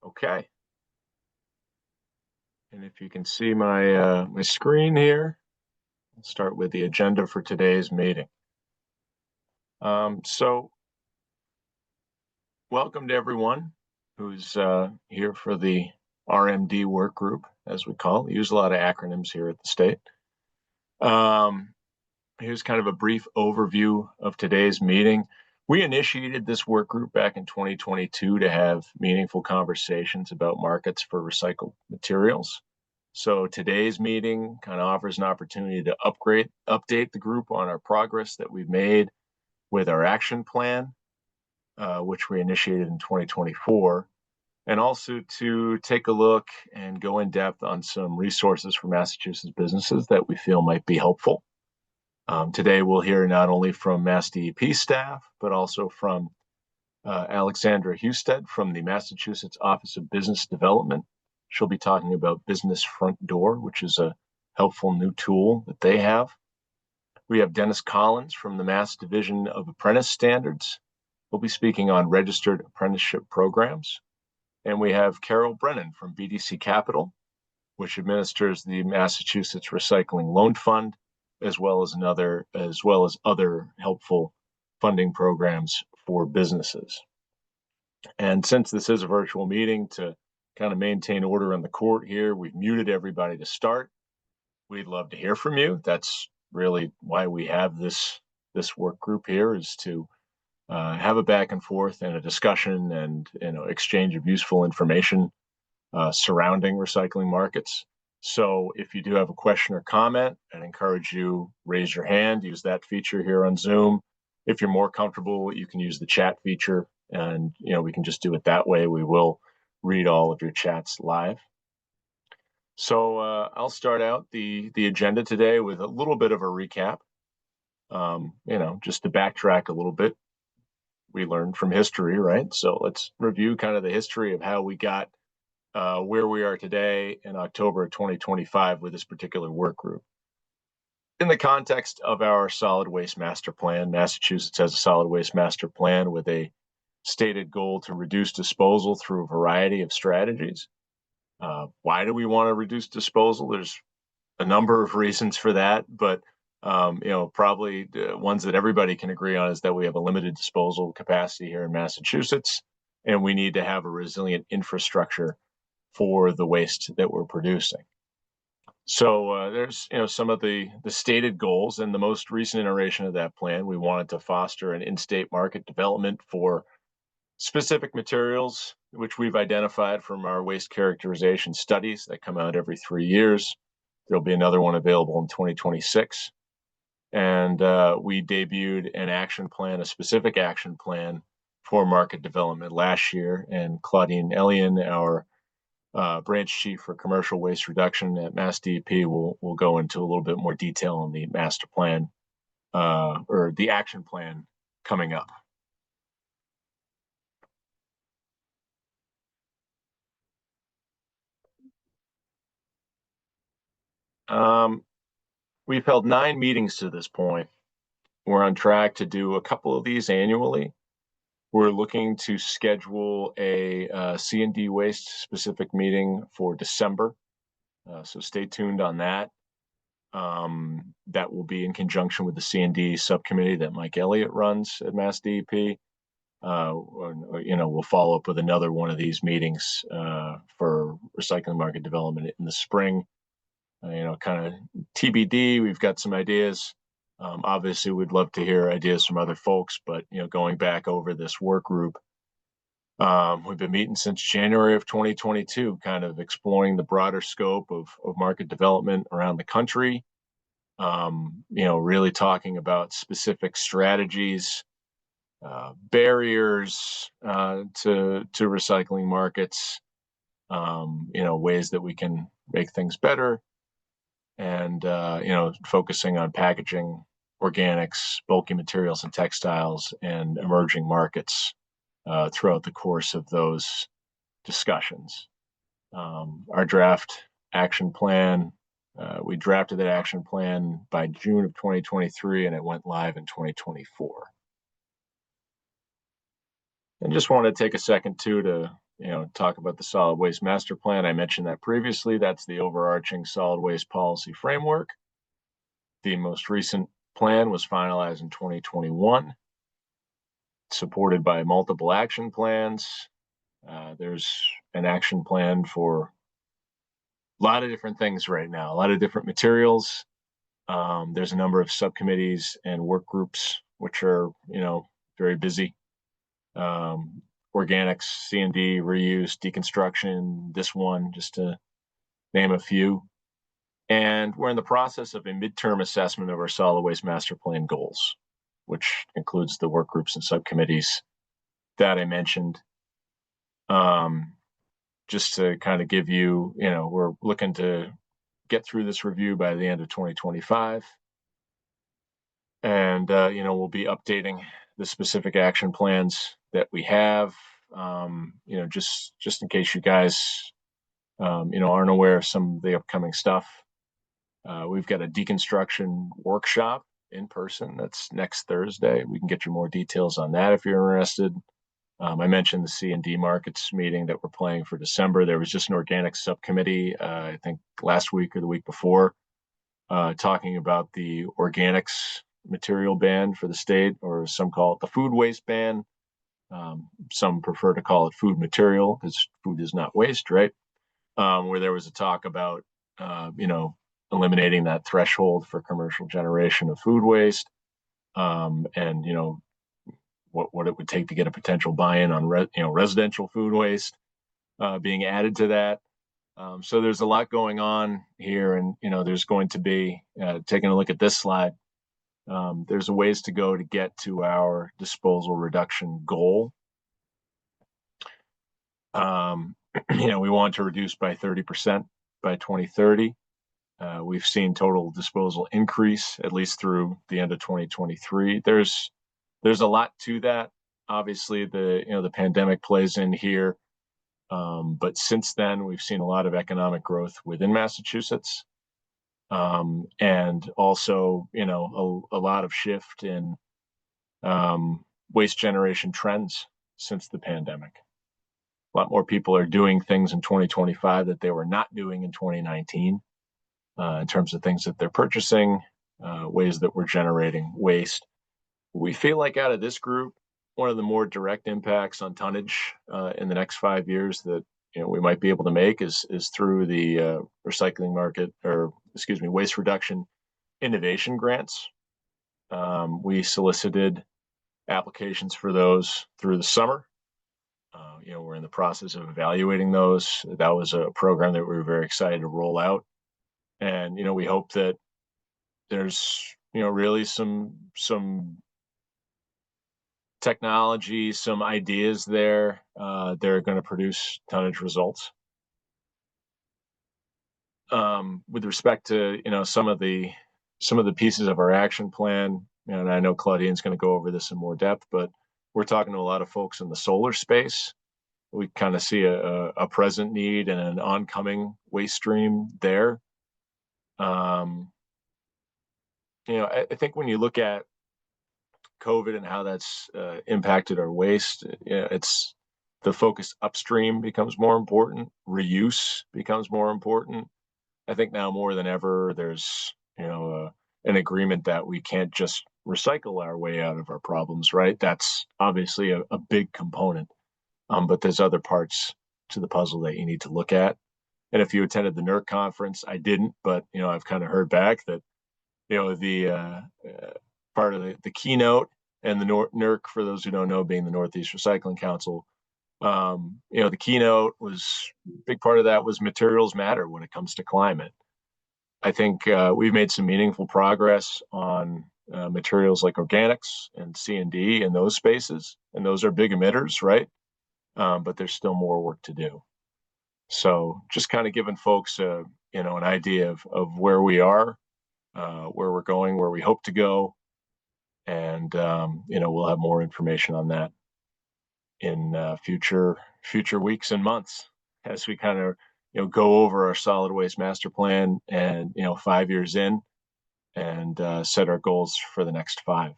Okay, and if you can see my screen here, I'll start with the agenda for today's meeting. So welcome to everyone who's here for the RMD work group, as we call it. We use a lot of acronyms here at the state. Here's kind of a brief overview of today's meeting. We initiated this work group back in 2022 to have meaningful conversations about markets for recycled materials. So today's meeting kind of offers an opportunity to update the group on our progress that we've made with our action plan, which we initiated in 2024, and also to take a look and go in depth on some resources for Massachusetts businesses that we feel might be helpful. Today, we'll hear not only from MassDEP staff, but also from Alexandra Husted from the Massachusetts Office of Business Development. She'll be talking about Business Front Door, which is a helpful new tool that they have. We have Dennis Collins from the Mass Division of Apprentice Standards. He'll be speaking on registered apprenticeship programs. And we have Carol Brennan from BDC Capital, which administers the Massachusetts Recycling Loan Fund, as well as other helpful funding programs for businesses. And since this is a virtual meeting, to kind of maintain order in the court here, we've muted everybody to start. We'd love to hear from you. That's really why we have this work group here, is to have a back and forth and a discussion and exchange of useful information surrounding recycling markets. So if you do have a question or comment, I'd encourage you raise your hand, use that feature here on Zoom. If you're more comfortable, you can use the chat feature, and we can just do it that way. We will read all of your chats live. So I'll start out the agenda today with a little bit of a recap. Just to backtrack a little bit. We learned from history, right? So let's review kind of the history of how we got where we are today in October of 2025 with this particular work group. In the context of our solid waste master plan, Massachusetts has a solid waste master plan with a stated goal to reduce disposal through a variety of strategies. Why do we want to reduce disposal? There's a number of reasons for that, but probably the ones that everybody can agree on is that we have a limited disposal capacity here in Massachusetts, and we need to have a resilient infrastructure for the waste that we're producing. So there's some of the stated goals. And the most recent iteration of that plan, we wanted to foster an in-state market development for specific materials, which we've identified from our waste characterization studies that come out every 3 years. There'll be another one available in 2026. And we debuted an action plan, a specific action plan for market development last year. And Claudine Elian, our branch chief for commercial waste reduction at MassDEP, will go into a little bit more detail on the master plan or the action plan coming up. We've held 9 meetings to this point. We're on track to do a couple of these annually. We're looking to schedule a C&D waste specific meeting for December. So stay tuned on that. That will be in conjunction with the C&D subcommittee that Mike Elliott runs at MassDEP. We'll follow up with another one of these meetings for recycling market development in the spring. Kind of TBD. We've got some ideas. Obviously, we'd love to hear ideas from other folks, but going back over this work group, we've been meeting since January of 2022, kind of exploring the broader scope of market development around the country. Really talking about specific strategies, barriers to recycling markets, ways that we can make things better, and focusing on packaging, organics, bulky materials and textiles, and emerging markets throughout the course of those discussions. Our draft action plan, we drafted that action plan by June of 2023, and it went live in 2024. And just want to take a second too to talk about the solid waste master plan. I mentioned that previously. That's the overarching solid waste policy framework. The most recent plan was finalized in 2021, supported by multiple action plans. There's an action plan for a lot of different things right now, a lot of different materials. There's a number of subcommittees and work groups which are, very busy. Organics, C&D, reuse, deconstruction, this one, just to name a few. And we're in the process of a midterm assessment of our solid waste master plan goals, which includes the work groups and subcommittees that I mentioned. Just to kind of give you, we're looking to get through this review by the end of 2025. And, we'll be updating the specific action plans that we have, just in case you guys, aren't aware of some of the upcoming stuff. We've got a deconstruction workshop in person. That's next Thursday. We can get you more details on that if you're interested. I mentioned the C&D markets meeting that we're planning for December. There was just an organic subcommittee, I think last week or the week before, talking about the organics material ban for the state, or some call it the food waste ban. Some prefer to call it food material because food is not waste, right? Where there was a talk about, eliminating that threshold for commercial generation of food waste, and what it would take to get a potential buy-in on residential food waste being added to that. So there's a lot going on here, and there's going to be, taking a look at this slide, there's a ways to go to get to our disposal reduction goal. We want to reduce by 30% by 2030. We've seen total disposal increase at least through the end of 2023. There's a lot to that. Obviously, the pandemic plays in here, but since then we've seen a lot of economic growth within Massachusetts, and also a lot of shift in waste generation trends since the pandemic. A lot more people are doing things in 2025 that they were not doing in 2019, in terms of things that they're purchasing, ways that we're generating waste. We feel like out of this group, one of the more direct impacts on tonnage in the next 5 years that we might be able to make is through the recycling market, or waste reduction innovation grants. We solicited applications for those through the summer. We're in the process of evaluating those. That was a program that we were very excited to roll out, and we hope that there's really some technology, some ideas there that are going to produce tonnage results. With respect to some of the pieces of our action plan, and I know Claudine's going to go over this in more depth, but we're talking to a lot of folks in the solar space. We kind of see a present need and an oncoming waste stream there. I think when you look at COVID and how that's impacted our waste, it's the focus upstream becomes more important. Reuse becomes more important. I think now more than ever, there's an agreement that we can't just recycle our way out of our problems, right? That's obviously a big component, but there's other parts to the puzzle that you need to look at. And if you attended the NERC conference, I didn't, but I've kind of heard back that the part of the keynote and the NERC, for those who don't know, being the Northeast Recycling Council, the keynote was a big part of that was materials matter when it comes to climate. I think we've made some meaningful progress on materials like organics and C&D in those spaces, and those are big emitters, right? But there's still more work to do. So just kind of giving folks an idea of where we are, where we're going, where we hope to go, and we'll have more information on that in future weeks and months as we kind of go over our solid waste master plan and 5 years in, and set our goals for the next 5.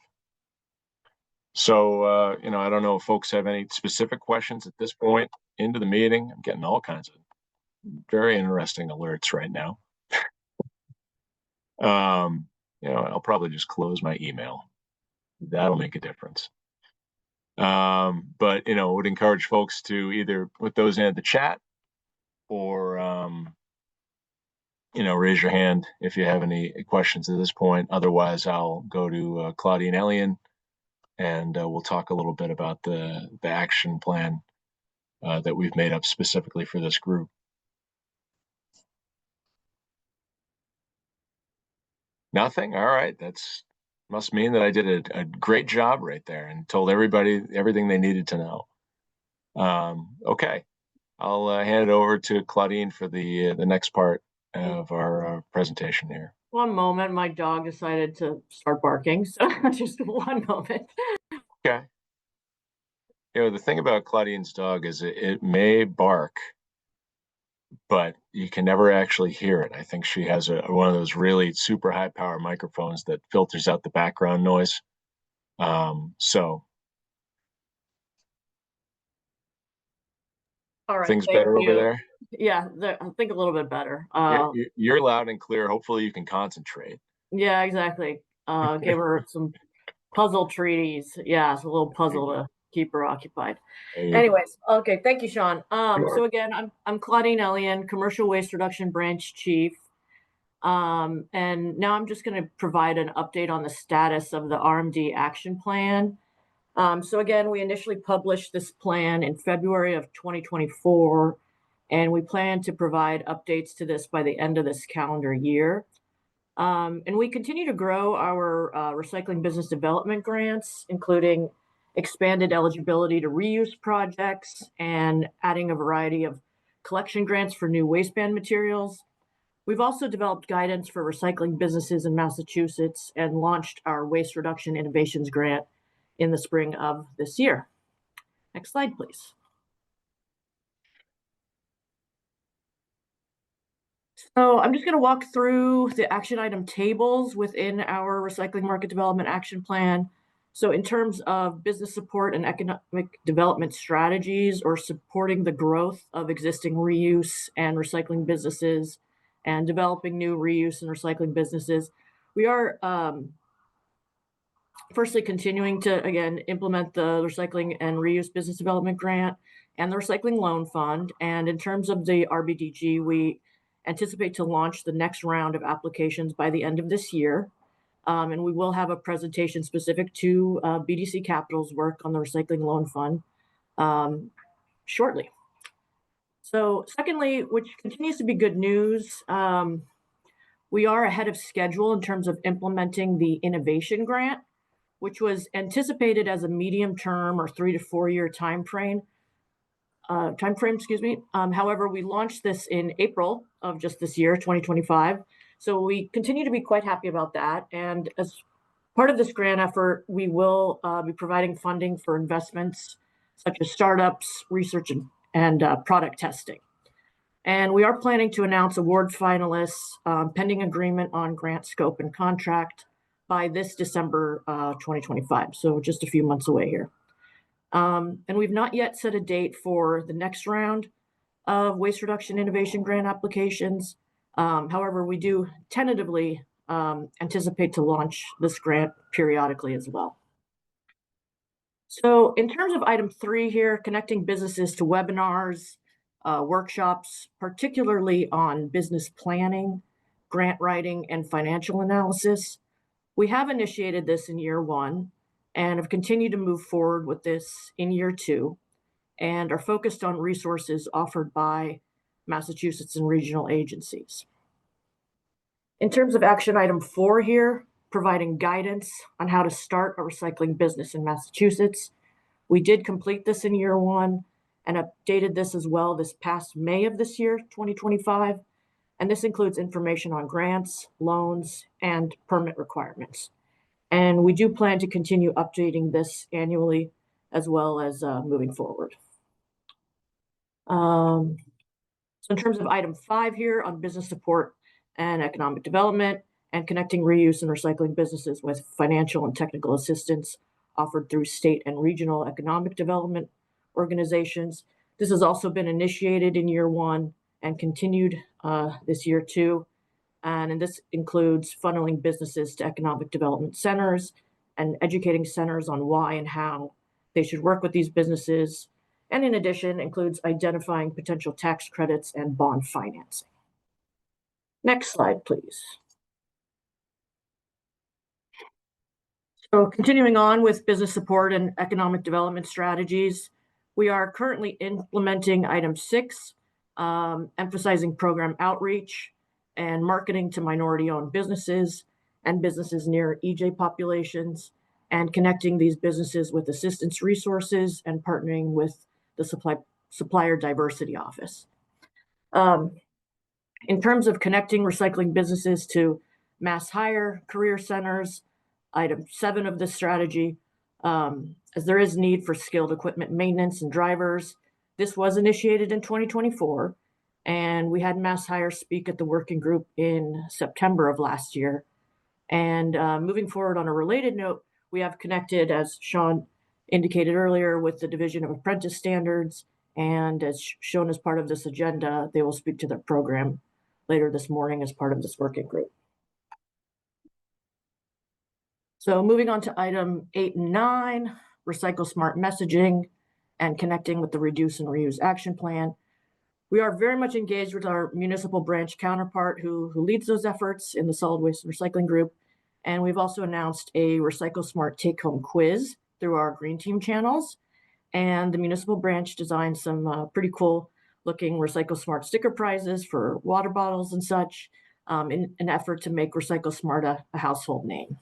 So, I don't know if folks have any specific questions at this point into the meeting. I'm getting all kinds of very interesting alerts right now. I'll probably just close my email. That'll make a difference. But would encourage folks to either put those in the chat or raise your hand if you have any questions at this point. Otherwise, I'll go to Claudine Ellion, and we'll talk a little bit about the action plan that we've made up specifically for this group. Nothing? All right. That's must mean that I did a great job right there and told everybody everything they needed to know. Okay. I'll hand it over to Claudine for the next part of our presentation here. One moment, my dog decided to start barking, so just one moment. Okay. The thing about Claudine's dog is it may bark, but you can never actually hear it. I think she has one of those really super high power microphones that filters out the background noise. So All right, things better over there? Yeah, I think a little bit better. You're loud and clear. Hopefully you can concentrate. Yeah, exactly. Gave her some puzzle treaties. Yeah, it's a little puzzle to keep her occupied. Anyways, okay, thank you, Sean. So again, I'm Claudine Ellion, Commercial Waste Reduction Branch Chief. And now I'm just going to provide an update on the status of the RMD action plan. So again, we initially published this plan in February of 2024, and we plan to provide updates to this by the end of this calendar year. And we continue to grow our recycling business development grants, including expanded eligibility to reuse projects and adding a variety of collection grants for new wasteland materials. We've also developed guidance for recycling businesses in Massachusetts and launched our Waste Reduction Innovations Grant in the spring of this year. Next slide, please. So I'm just going to walk through the action item tables within our recycling market development action plan. So in terms of business support and economic development strategies, or supporting the growth of existing reuse and recycling businesses and developing new reuse and recycling businesses, we are firstly continuing to, again, implement the recycling and reuse business development grant and the recycling loan fund. And in terms of the RBDG, we anticipate to launch the next round of applications by the end of this year. And we will have a presentation specific to BDC Capital's work on the recycling loan fund shortly. So secondly, which continues to be good news, we are ahead of schedule in terms of implementing the innovation grant, which was anticipated as a medium-term or 3 to 4 year time frame. However, we launched this in April of just this year, 2025. So we continue to be quite happy about that. And as part of this grant effort, we will be providing funding for investments such as startups, research, and product testing. And we are planning to announce award finalists pending agreement on grant scope and contract by this December 2025. So just a few months away here. And we've not yet set a date for the next round of Waste Reduction Innovation Grant applications. However, we do tentatively anticipate to launch this grant periodically as well. So in terms of item 3 here, connecting businesses to webinars, workshops, particularly on business planning, grant writing, and financial analysis, we have initiated this in year 1 and have continued to move forward with this in year 2 and are focused on resources offered by Massachusetts and regional agencies. In terms of action item 4 here, providing guidance on how to start a recycling business in Massachusetts, we did complete this in year 1 and updated this as well this past May of this year, 2025. And this includes information on grants, loans, and permit requirements. And we do plan to continue updating this annually as well as moving forward. So in terms of item 5 here on business support and economic development and connecting reuse and recycling businesses with financial and technical assistance, offered through state and regional economic development organizations. This has also been initiated in year one and continued this year too. And this includes funneling businesses to economic development centers and educating centers on why and how they should work with these businesses. And in addition, includes identifying potential tax credits and bond financing. Next slide, please. So continuing on with business support and economic development strategies, we are currently implementing item 6, emphasizing program outreach and marketing to minority-owned businesses and businesses near EJ populations, and connecting these businesses with assistance resources and partnering with the Supplier Diversity Office. In terms of connecting recycling businesses to mass hire career centers, item 7 of this strategy, as there is need for skilled equipment maintenance and drivers. This was initiated in 2024, and we had MassHire speak at the working group in September of last year. And moving forward on a related note, we have connected, as Sean indicated earlier, with the Division of Apprentice Standards, and as shown as part of this agenda, they will speak to their program later this morning as part of this working group. So moving on to item 8 and 9, recycle smart messaging and connecting with the reduce and reuse action plan. We are very much engaged with our municipal branch counterpart who leads those efforts in the solid waste and recycling group. And we've also announced a Recycle Smart take-home quiz through our Green Team channels. And the municipal branch designed some pretty cool looking Recycle Smart sticker prizes for water bottles and such in an effort to make Recycle Smart a household name.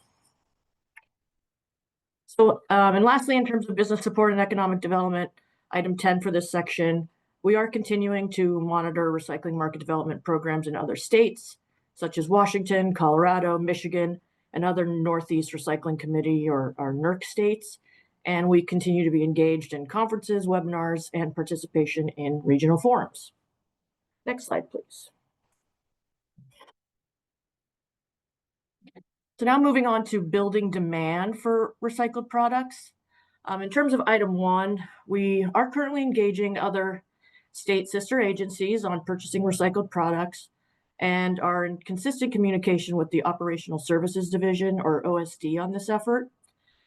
So, and lastly, in terms of business support and economic development, item 10 for this section, we are continuing to monitor recycling market development programs in other states, such as Washington, Colorado, Michigan, and other Northeast Recycling Committee or NERC states. And we continue to be engaged in conferences, webinars, and participation in regional forums. Next slide, please. So now moving on to building demand for recycled products. In terms of item 1, we are currently engaging other state sister agencies on purchasing recycled products and are in consistent communication with the Operational Services Division or OSD on this effort.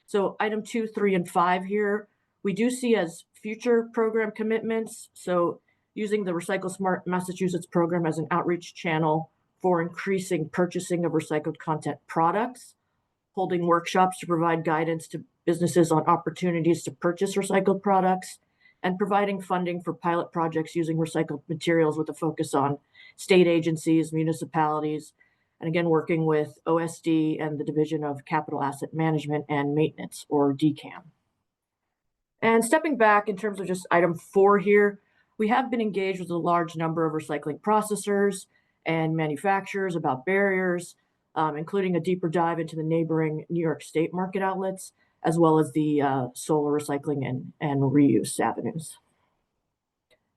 So item 2, 3, and 5 here, we do see as future program commitments. So using the Recycle Smart Massachusetts program as an outreach channel for increasing purchasing of recycled content products, holding workshops to provide guidance to businesses on opportunities to purchase recycled products, and providing funding for pilot projects using recycled materials with a focus on state agencies, municipalities, and again, working with OSD and the Division of Capital Asset Management and Maintenance, or DCAM. And stepping back in terms of just item 4 here, we have been engaged with a large number of recycling processors and manufacturers about barriers, including a deeper dive into the neighboring New York State market outlets, as well as the solar recycling and reuse avenues.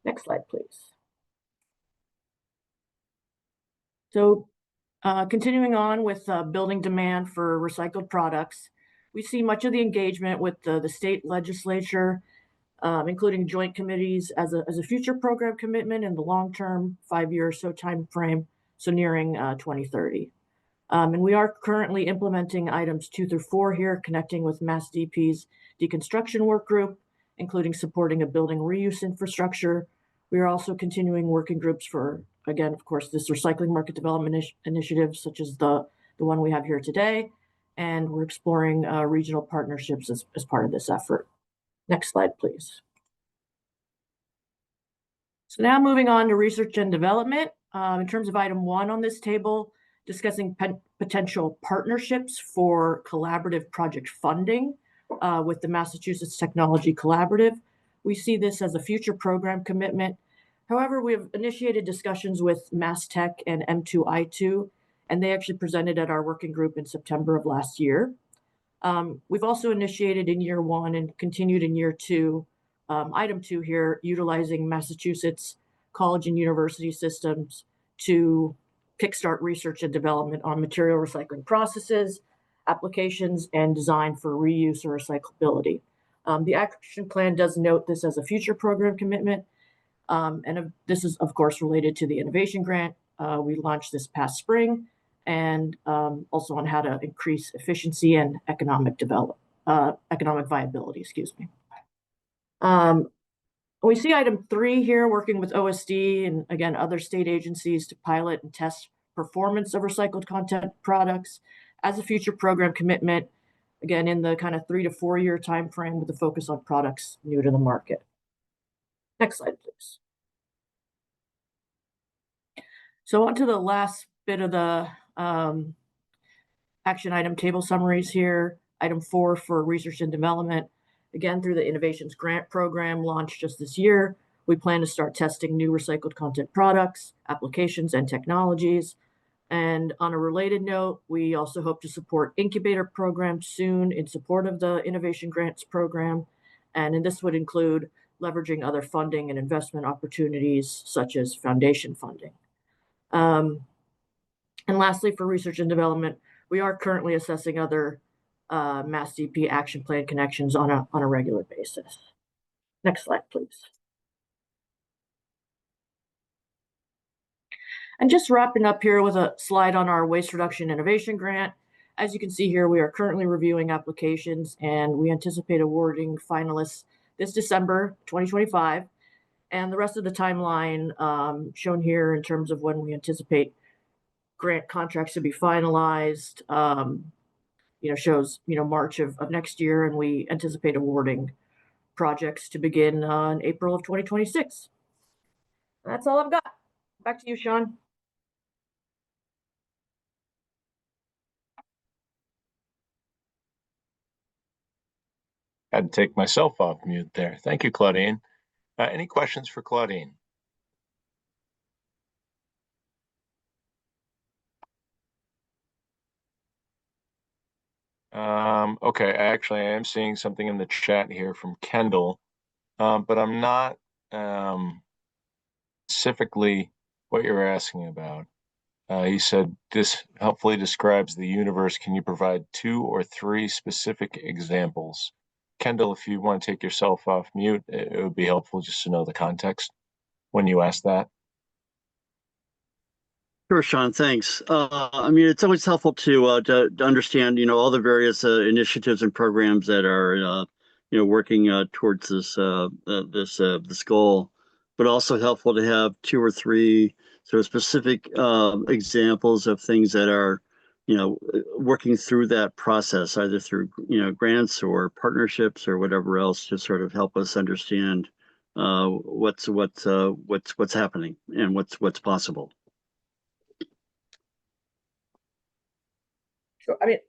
Next slide, please. So continuing on with building demand for recycled products, we see much of the engagement with the state legislature, including joint committees as a future program commitment in the long-term 5-year or so time frame, so nearing 2030. And we are currently implementing items 2 through 4 here, connecting with MassDEP's deconstruction work group, including supporting a building reuse infrastructure. We are also continuing working groups for, again, of course, this recycling market development initiative, such as the one we have here today. And we're exploring regional partnerships as part of this effort. Next slide, please. So now moving on to research and development. In terms of item 1 on this table, discussing potential partnerships for collaborative project funding with the Massachusetts Technology Collaborative. We see this as a future program commitment. However, we have initiated discussions with MassTech and M2I2, and they actually presented at our working group in September of last year. We've also initiated in year 1 and continued in year 2, item 2 here, utilizing Massachusetts college and university systems to kickstart research and development on material recycling processes, applications, and design for reuse or recyclability. The action plan does note this as a future program commitment, this is, of course, related to the innovation grant we launched this past spring, and also on how to increase efficiency and economic viability, excuse me. We see item 3 here, working with OSD and, again, other state agencies to pilot and test performance of recycled content products as a future program commitment, again, in the kind of 3 to 4 year time frame with a focus on products new to the market. Next slide, please. So on to the last bit of the action item table summaries here. Item 4 for research and development. Again, through the Innovations Grant Program launched just this year, we plan to start testing new recycled content products, applications, and technologies. And on a related note, we also hope to support incubator programs soon in support of the Innovation Grants Program. And this would include leveraging other funding and investment opportunities, such as foundation funding. And lastly, for research and development, we are currently assessing other MassDEP action plan connections on a regular basis. Next slide, please. And just wrapping up here with a slide on our Waste Reduction Innovation Grant. As you can see here, we are currently reviewing applications, and we anticipate awarding finalists this December 2025. And the rest of the timeline shown here in terms of when we anticipate grant contracts to be finalized, shows, March of next year, and we anticipate awarding projects to begin in April of 2026. That's all I've got. Back to you, Sean. Had to take myself off mute there. Thank you, Claudine. Any questions for Claudine? Okay, actually, I am seeing something in the chat here from Kendall, but I'm not specifically what you're asking about. He said, this helpfully describes the universe. Can you provide 2 or 3 specific examples? Kendall, if you want to take yourself off mute, it would be helpful just to know the context when you ask that. Sure, Sean, thanks. I mean, it's always helpful to understand, all the various initiatives and programs that are, working towards this this goal, but also helpful to have 2 or 3 sort of specific examples of things that are, working through that process, either through, grants or partnerships or whatever else, to sort of help us understand what's happening and what's possible. Sure. I mean,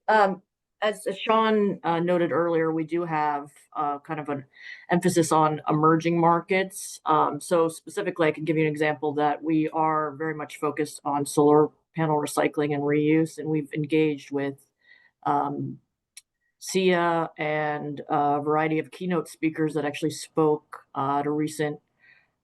as Sean noted earlier, we do have kind of an emphasis on emerging markets. So specifically, I can give you an example that we are very much focused on solar panel recycling and reuse, and we've engaged with SIA and a variety of keynote speakers that actually spoke at a recent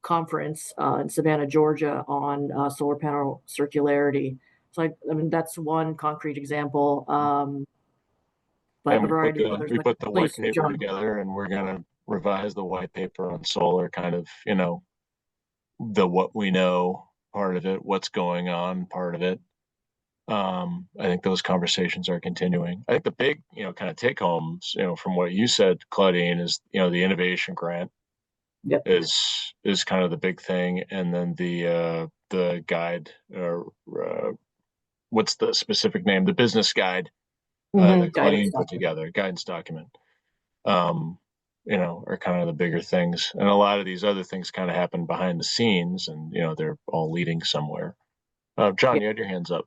conference in Savannah, Georgia, on solar panel circularity. So I mean, that's one concrete example. But And a variety of others. we put the white Please, paper John. together, and we're going to revise the white paper on solar, kind of, the what we know part of it, what's going on part of it. I think those conversations are continuing. I think the big, kind of take homes, from what you said, Claudine, is, the innovation grant. Yep. is kind of the big thing, and then the guide, what's the specific name? The business guide that Claudine put together, guidance document. Are kind of the bigger things, and a lot of these other things kind of happen behind the scenes, and they're all leading somewhere. John, you had your hands up.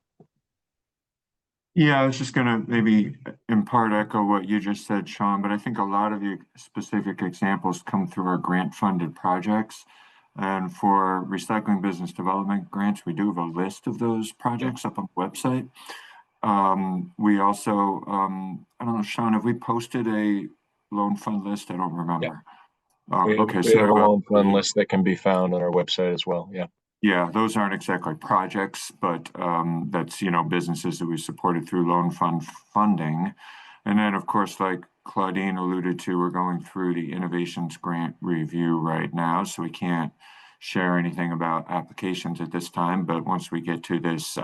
Yeah, I was just going to maybe in part echo what you just said, Sean, but I think a lot of the specific examples come through our grant-funded projects. And for recycling business development grants, we do have a list of those projects up on the website. We also, I don't know, Sean, have we posted a loan fund list? I don't remember. We have a loan fund list that can be found on our website as well. Yeah. Yeah, those aren't exactly projects, but that's, businesses that we supported through loan fund funding. And then, of course, like Claudine alluded to, we're going through the innovations grant review right now, so we can't share anything about applications at this time. But once we get to this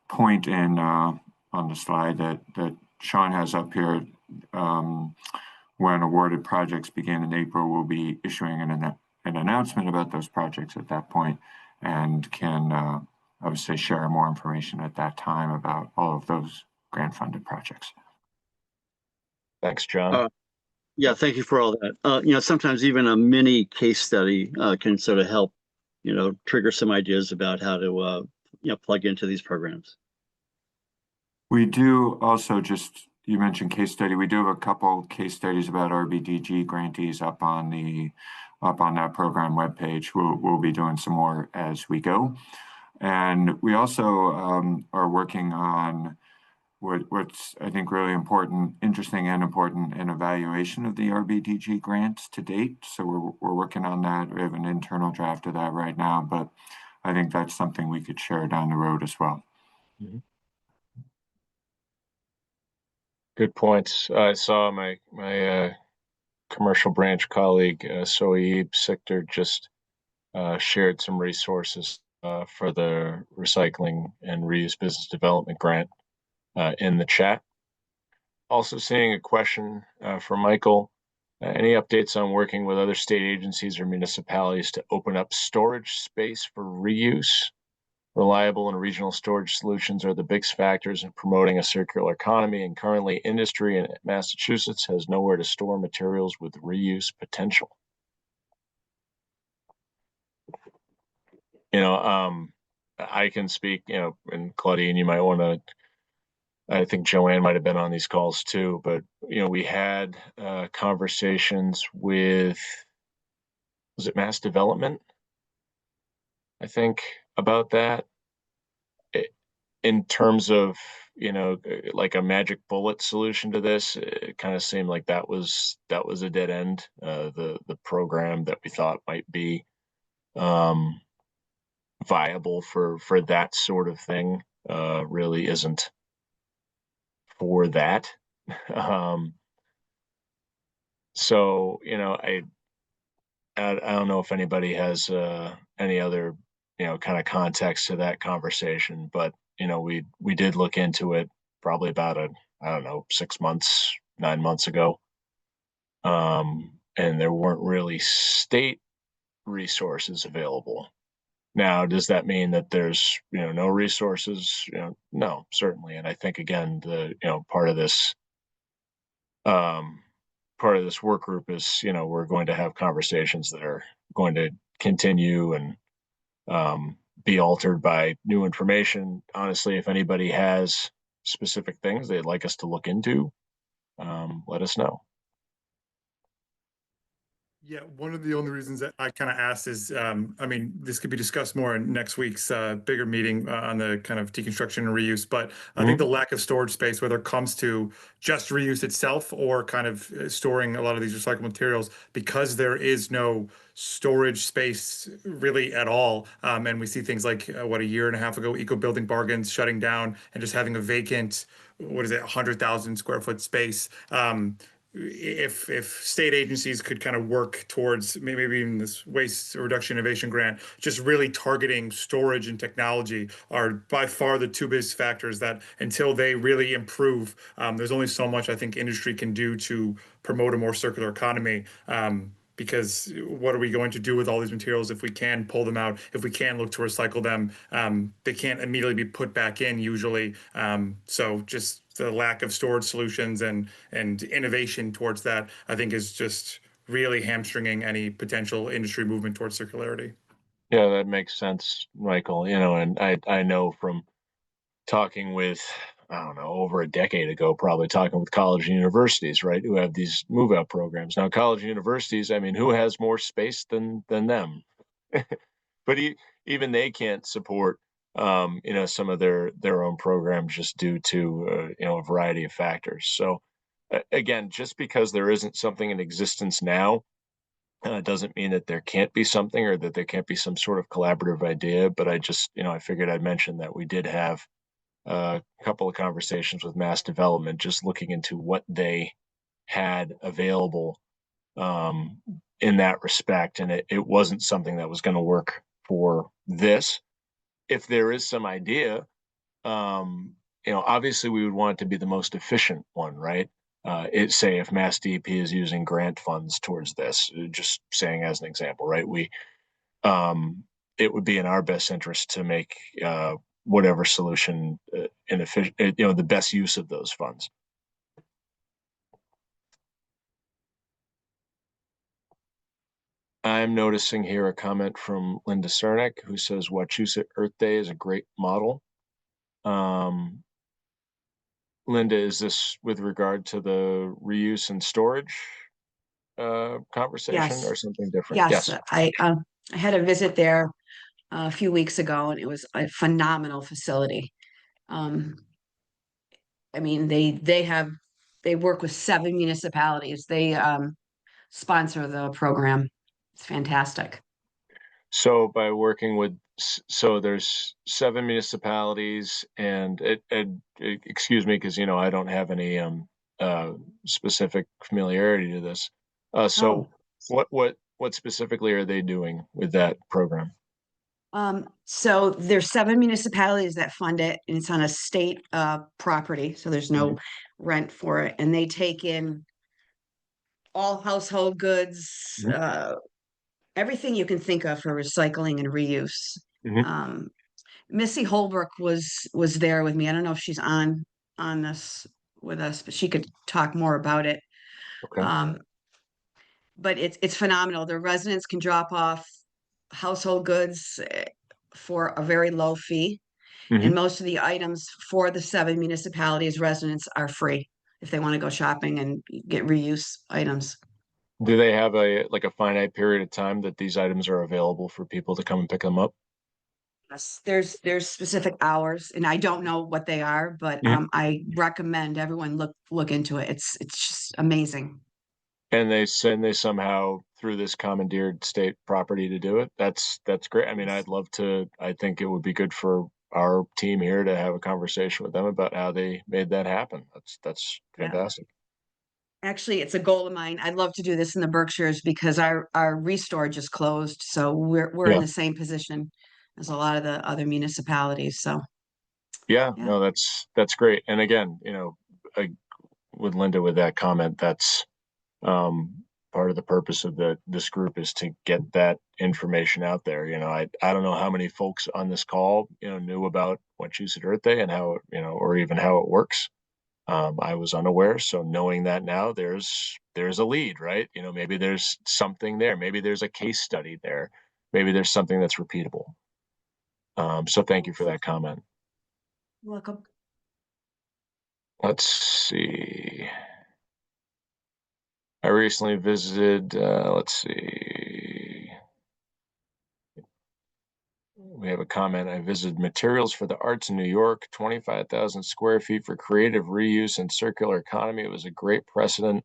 point in on the slide that Sean has up here, when awarded projects begin in April, we'll be issuing an announcement about those projects at that point, and can obviously share more information at that time about all of those grant funded projects. Thanks, John. Yeah, thank you for all that. Sometimes even a mini case study can sort of help, trigger some ideas about how to, plug into these programs. We do also you mentioned case study. We do have a couple case studies about RBDG grantees up on that program webpage. We'll be doing some more as we go. And we also are working on what's I think really interesting and important, an evaluation of the RBDG grants to date. So we're working on that. We have an internal draft of that right now, but I think that's something we could share down the road as well. Mm-hmm. Good points. I saw my commercial branch colleague, Soeib Sikder, just shared some resources for the recycling and reuse business development grant in the chat. Also seeing a question for Michael. Any updates on working with other state agencies or municipalities to open up storage space for reuse? Reliable and regional storage solutions are the biggest factors in promoting a circular economy, and currently industry in Massachusetts has nowhere to store materials with reuse potential. I can speak, and Claudine, you might want to, I think Joanne might have been on these calls too, but, we had conversations with, was it Mass Development? I think about that in terms of, like a magic bullet solution to this. It kind of seemed like that was a dead end. The program that we thought might be viable for that sort of thing really isn't for that. So, I don't know if anybody has any other, kind of context to that conversation, but, we did look into it probably about I don't know, 6 months, 9 months ago. And there weren't really state resources available. Now, does that mean that there's, no resources? No, certainly. And I think, again, part of this work group is, we're going to have conversations that are going to continue and be altered by new information. Honestly, if anybody has specific things they'd like us to look into, let us know. Yeah, one of the only reasons that I kind of asked is, this could be discussed more in next week's bigger meeting on the kind of deconstruction and reuse. But I think the lack of storage space, whether it comes to just reuse itself or kind of storing a lot of these recycled materials, because there is no storage space really at all. And we see things like, a year and a half ago, eco building bargains shutting down and just having a vacant, 100,000 square foot space. If state agencies could kind of work towards maybe even this waste reduction innovation grant, just really targeting storage and technology are by far the two biggest factors that until they really improve, there's only so much I think industry can do to promote a more circular economy. Because what are we going to do with all these materials if we can pull them out, if we can look to recycle them? They can't immediately be put back in usually. So just the lack of storage solutions and innovation towards that, I think, is just really hamstringing any potential industry movement towards circularity. Yeah, that makes sense, Michael. And I know from talking with, I don't know, over a decade ago, probably talking with college and universities, right, who have these move out programs. Now, college and universities, I mean, who has more space than them? But even they can't support, some of their own programs just due to, a variety of factors. So, again, just because there isn't something in existence now Doesn't mean that there can't be something or that there can't be some sort of collaborative idea, but I just, I figured I'd mention that we did have a couple of conversations with Mass Development, just looking into what they had available in that respect. And it wasn't something that was going to work for this. If there is some idea, obviously we would want it to be the most efficient one, right? Say if MassDEP is using grant funds towards this, just saying as an example, right? It would be in our best interest to make whatever solution inefficient, the best use of those funds. I'm noticing here a comment from Linda Cernick, who says Wachusett Earth Day is a great model. Linda, is this with regard to the reuse and storage conversation Yes. or something different? Yes, I had a visit there a few weeks ago, and it was a phenomenal facility. I mean, they work with 7 municipalities. They sponsor the program. It's fantastic. So by working with, so there's 7 municipalities, and excuse me, because I don't have any specific familiarity to this. So what specifically are they doing with that program? So there's 7 municipalities that fund it, and it's on a state property, so there's no rent for it, and they take in all household goods, everything you can think of for recycling and reuse. Missy Holbrook was there with me. I don't know if she's on this with us, but she could talk more about it. Okay. But it's phenomenal. The residents can drop off household goods for a very low fee. And most of the items for the 7 municipalities residents are free if they want to go shopping and get reuse items. Do they have a finite period of time that these items are available for people to come and pick them up? Yes, there's specific hours, and I don't know what they are, but I recommend everyone look into it. It's just amazing. And they somehow through this commandeered state property to do it. That's great. I mean, I'd love to. I think it would be good for our team here to have a conversation with them about how they made that happen. That's fantastic. Actually, it's a goal of mine. I'd love to do this in the Berkshires because our restore just closed, so we're in the same position as a lot of the other municipalities. So no, that's great. And again, with Linda with that comment, that's part of the purpose of this group is to get that information out there. I don't know how many folks on this call knew about Wachusett Earth Day and how or even how it works. I was unaware, so knowing that now, there's a lead, right? Maybe there's something there. Maybe there's a case study there. Maybe there's something that's repeatable. So thank you for that comment. welcome. Let's see. I recently visited, let's see. We have a comment. I visited Materials for the Arts in New York, 25,000 square feet for creative reuse and circular economy. It was a great precedent.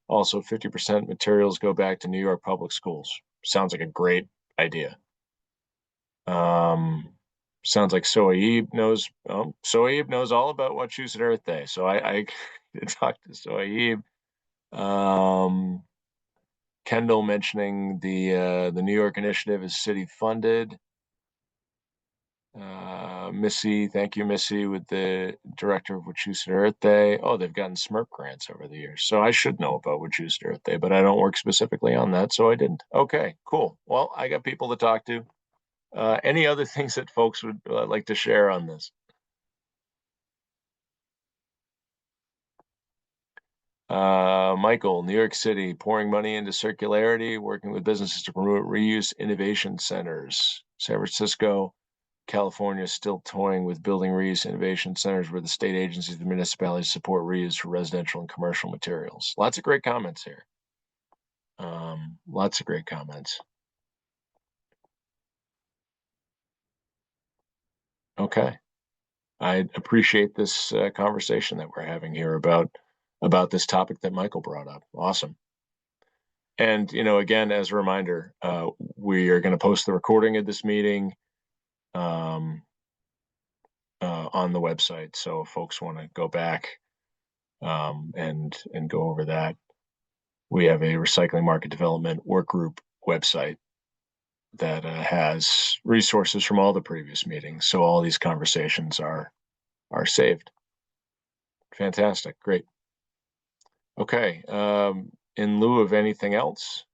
Also, 50% materials go back to New York public schools. Sounds like a great idea. Sounds like Sohaib knows all about Wachusett Earth Day. So I talked to Sohaib. Kendall mentioning the New York initiative is city funded. Missy, thank you, Missy, with the director of Wachusett Earth Day. Oh, they've gotten SMRF grants over the years. So I should know about Wachusett Earth Day, but I don't work specifically on that, so I didn't. Okay, cool. Well, I got people to talk to. Any other things that folks would like to share on this? Michael, New York City, pouring money into circularity, working with businesses to promote reuse innovation centers. San Francisco, California is still toying with building reuse innovation centers where the state agencies and municipalities support reuse for residential and commercial materials. Lots of great comments here. Lots of great comments. Okay. I appreciate this conversation that we're having here about this topic that Michael brought up. Awesome. And, again, as a reminder, we are going to post the recording of this meeting on the website. So if folks want to go back and go over that, we have a recycling market development work group website that has resources from all the previous meetings. So all these conversations are saved. Fantastic. Great. Okay. In lieu of anything else,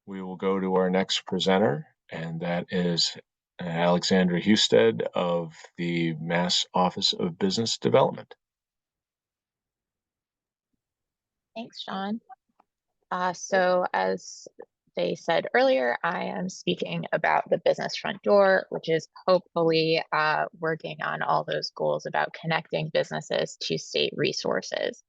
we will go to our next presenter, and that is Alexandra Husted of the Mass Office of Business Development. Thanks, Sean. So as they said earlier, I am speaking about the business front door, which is hopefully working on all those goals about connecting businesses to state resources.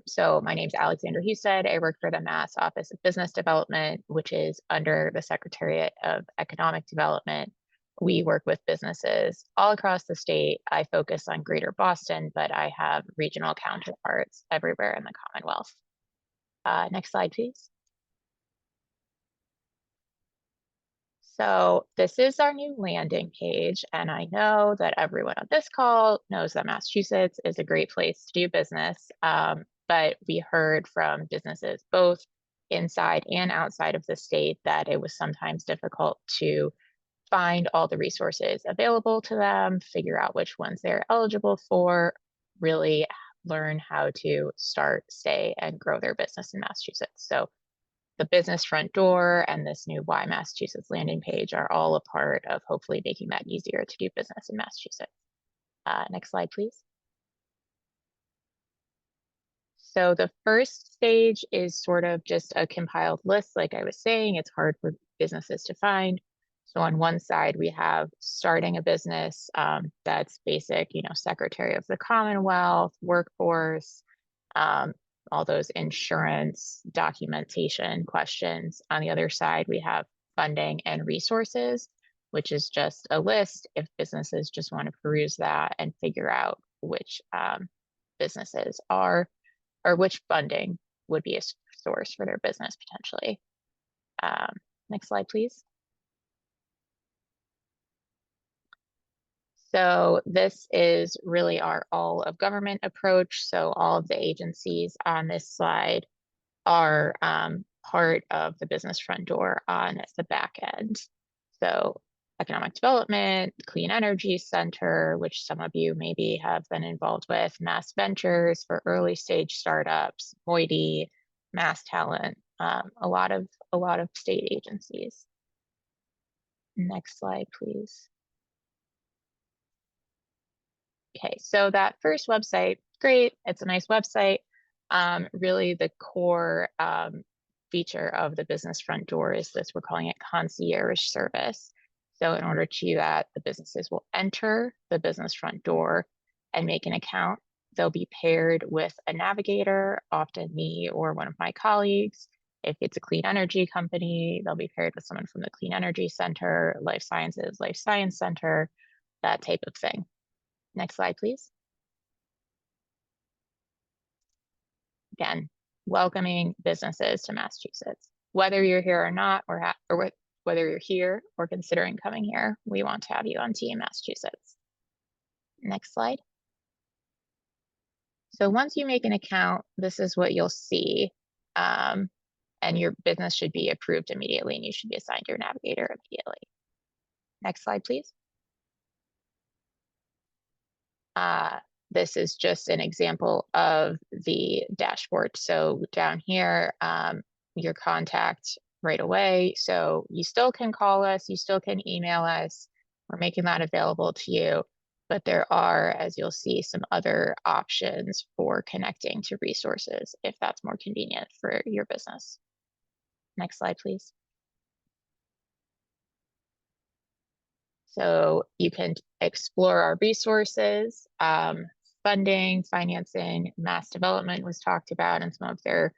So my name's Alexandra Husted. I work for the Mass Office of Business Development, which is under the Secretariat of Economic Development. We work with businesses all across the state. I focus on Greater Boston, but I have regional counterparts everywhere in the Commonwealth. Next slide, please. So this is our new landing page, and I know that everyone on this call knows that Massachusetts is a great place to do business, but we heard from businesses both inside and outside of the state that it was sometimes difficult to find all the resources available to them, figure out which ones they're eligible for, really learn how to start, stay, and grow their business in Massachusetts. So the business front door and this new Why Massachusetts landing page are all a part of hopefully making that easier to do business in Massachusetts. Next slide, please. So the first stage is sort of just a compiled list. Like I was saying, it's hard for businesses to find. So on one side, we have starting a business, that's basic, Secretary of the Commonwealth, workforce, all those insurance documentation questions. On the other side, we have funding and resources, which is just a list if businesses just want to peruse that and figure out which businesses are, or which funding would be a source for their business potentially. Next slide, please. So this is really our all of government approach. So all of the agencies on this slide are part of the business front door on the back end. So Economic Development, Clean Energy Center, which some of you maybe have been involved with, Mass Ventures for early stage startups, Moiety, Mass Talent, a lot of state agencies. Next slide, please. Okay, so that first website, great, it's a nice website. Really the core feature of the business front door is this, we're calling it concierge service. So in order to do that, the businesses will enter the business front door and make an account. They'll be paired with a navigator, often me or one of my colleagues. If it's a clean energy company, they'll be paired with someone from the Clean Energy Center, Life Sciences, Life Science Center, that type of thing. Next slide, please. Again, welcoming businesses to Massachusetts. Whether you're here or not, or whether you're here or considering coming here, we want to have you on Team Massachusetts. Next slide. So once you make an account, this is what you'll see. And your business should be approved immediately, and you should be assigned your navigator immediately. Next slide, please. This is just an example of the dashboard. So down here, your contact right away. So you still can call us, you still can email us. We're making that available to you. But there are, as you'll see, some other options for connecting to resources if that's more convenient for your business. Next slide, please. So you can explore our resources, funding, financing, mass development was talked about, and some of their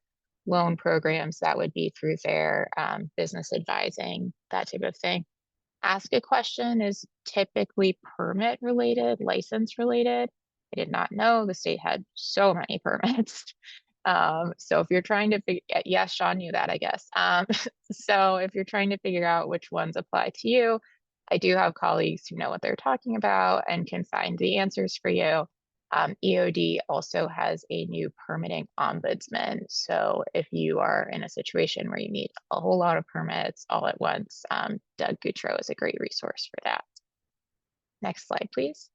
loan programs that would be through their business advising, that type of thing. Ask a question is typically permit related, license related. I did not know the state had so many permits. So if you're trying to figure, yes, Sean knew that, I guess. So if you're trying to figure out which ones apply to you, I do have colleagues who know what they're talking about and can find the answers for you. EOD also has a new permitting ombudsman. So if you are in a situation where you need a whole lot of permits all at once, Doug Goutreau is a great resource for that. Next slide, please.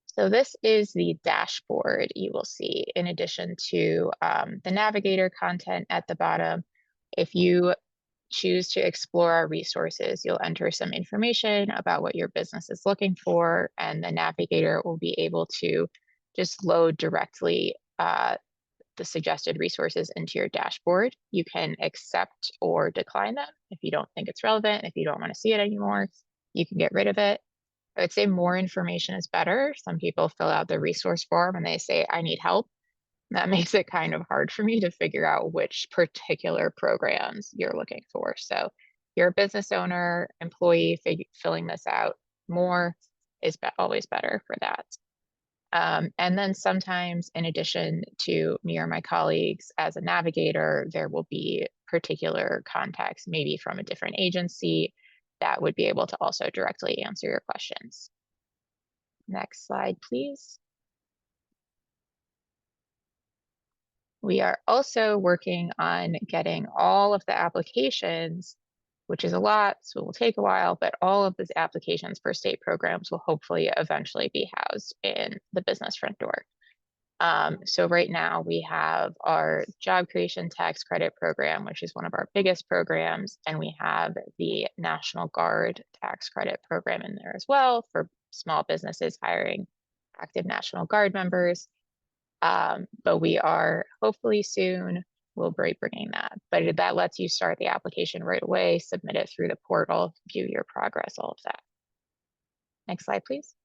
So this is the dashboard you will see in addition to the navigator content at the bottom. If you choose to explore our resources, you'll enter some information about what your business is looking for, and the navigator will be able to just load directly the suggested resources into your dashboard. You can accept or decline them if you don't think it's relevant. If you don't want to see it anymore, you can get rid of it. I would say more information is better. Some people fill out the resource form and they say, I need help. That makes it kind of hard for me to figure out which particular programs you're looking for. So you're a business owner, employee, filling this out more is always better for that. And then sometimes, in addition to me or my colleagues as a navigator, there will be particular contacts, maybe from a different agency, that would be able to also directly answer your questions. Next slide, please. We are also working on getting all of the applications, which is a lot, so it will take a while, but all of these applications for state programs will hopefully eventually be housed in the business front door. So right now we have our job creation tax credit program, which is one of our biggest programs, and we have the National Guard tax credit program in there as well for small businesses hiring active National Guard members. But we are hopefully soon, we'll be bringing that. But that lets you start the application right away, submit it through the portal, view your progress, all of that. Next slide, please.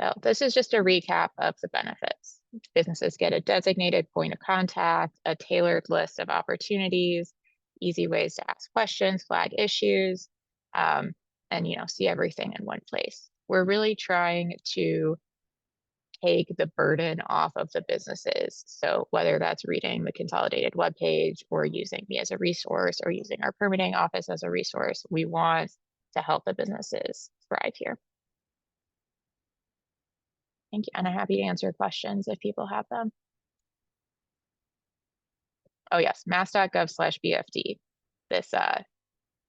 So this is just a recap of the benefits. Businesses get a designated point of contact, a tailored list of opportunities, easy ways to ask questions, flag issues, and see everything in one place. We're really trying to take the burden off of the businesses. So whether that's reading the consolidated webpage or using me as a resource or using our permitting office as a resource, we want to help the businesses thrive here. Thank you. And I'm happy to answer questions if people have them. Oh yes, mass.gov/BFD. This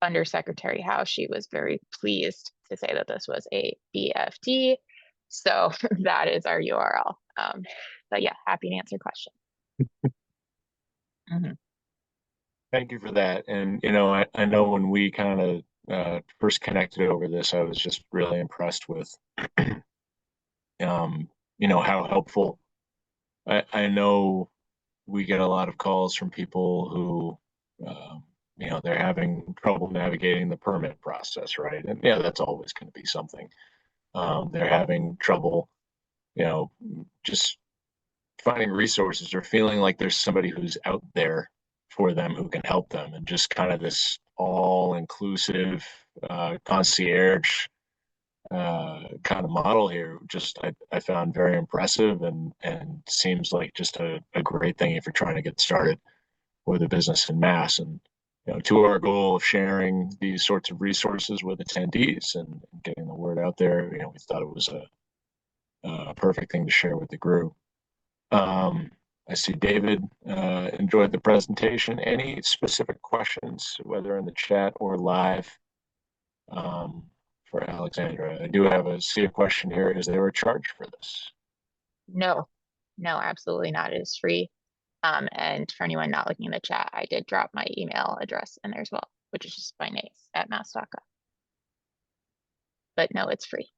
Undersecretary House, she was very pleased to say that this was a BFD. So that is our URL. But yeah, happy to answer questions. Thank you for that. And, I know when we kind of first connected over this, I was just really impressed with, how helpful. I know we get a lot of calls from people who, they're having trouble navigating the permit process, right? And yeah, that's always going to be something. They're having trouble, just finding resources or feeling like there's somebody who's out there for them who can help them, and just kind of this all-inclusive concierge kind of model here. Just I found very impressive and seems like just a great thing if you're trying to get started with a business in Mass. And to our goal of sharing these sorts of resources with attendees and getting the word out there, we thought it was a perfect thing to share with the group. I see David enjoyed the presentation. Any specific questions, whether in the chat or live, for Alexandra? I do see a question here. Is there a charge for this? No, absolutely not. It is free. And for anyone not looking in the chat, I did drop my email address in there as well, which is just my name @mass.gov. But no, it's free.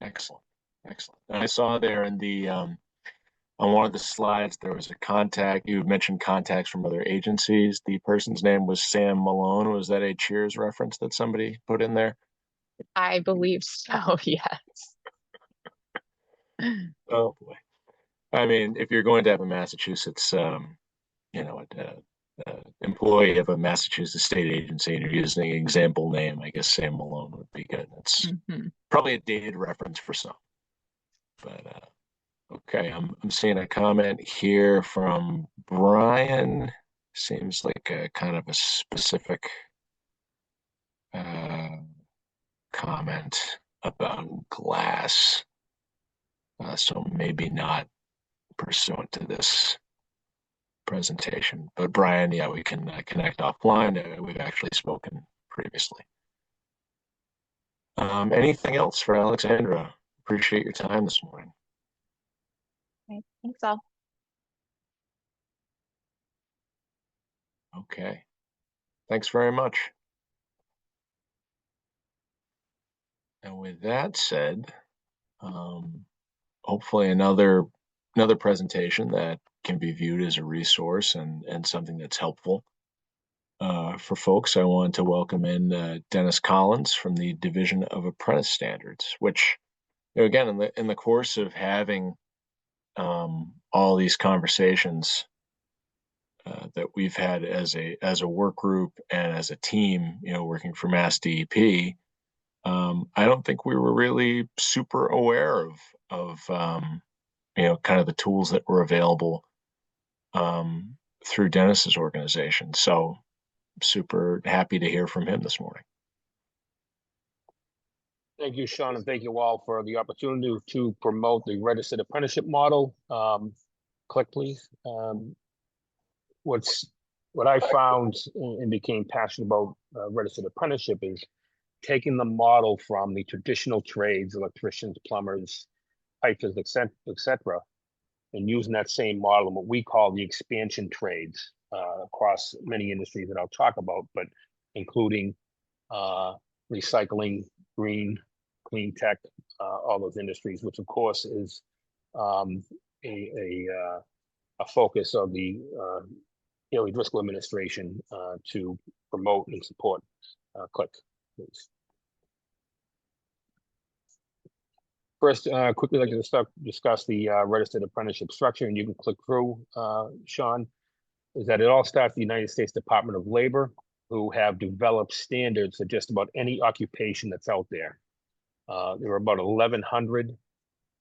Excellent. And I saw there in the on one of the slides there was a contact. You mentioned contacts from other agencies. The person's name was Sam Malone. Was that a Cheers reference that somebody put in there? I believe so. Yes. Oh boy. I mean, if you're going to have a Massachusetts, employee of a Massachusetts state agency and you're using an example name, I guess Sam Malone would be good. That's probably a dated reference for some. But okay, I'm seeing a comment here from Brian. Seems like a kind of a specific comment about glass. So maybe not pursuant to this presentation. But Brian, yeah, we can connect offline. We've actually spoken previously. Anything else for Alexandra? Appreciate your time this morning. Okay, thanks all. Okay. Thanks very much. And with that said, hopefully another presentation that can be viewed as a resource and something that's helpful for folks. I want to welcome in Dennis Collins from the Division of Apprentice Standards, which, you know, again, in the course of having all these conversations that we've had as a work group and as a team, you know, working for MassDEP, I don't think we were really super aware of you know, kind of the tools that were available through Dennis's organization. So super happy to hear from him this morning. Thank you, Sean, and thank you all for the opportunity to promote the registered apprenticeship model. Click, please. What I found and became passionate about registered apprenticeship is taking the model from the traditional trades, electricians, plumbers, pipers, etc., and using that same model in what we call the expansion trades across many industries that I'll talk about, but including recycling, green, clean tech, all those industries, which of course is a focus of the Haley Driscoll administration to promote and support. Click, please. First, quickly like to discuss the registered apprenticeship structure, and you can click through, Sean, is that it all starts with the United States Department of Labor, who have developed standards for just about any occupation that's out there. There are about 1,100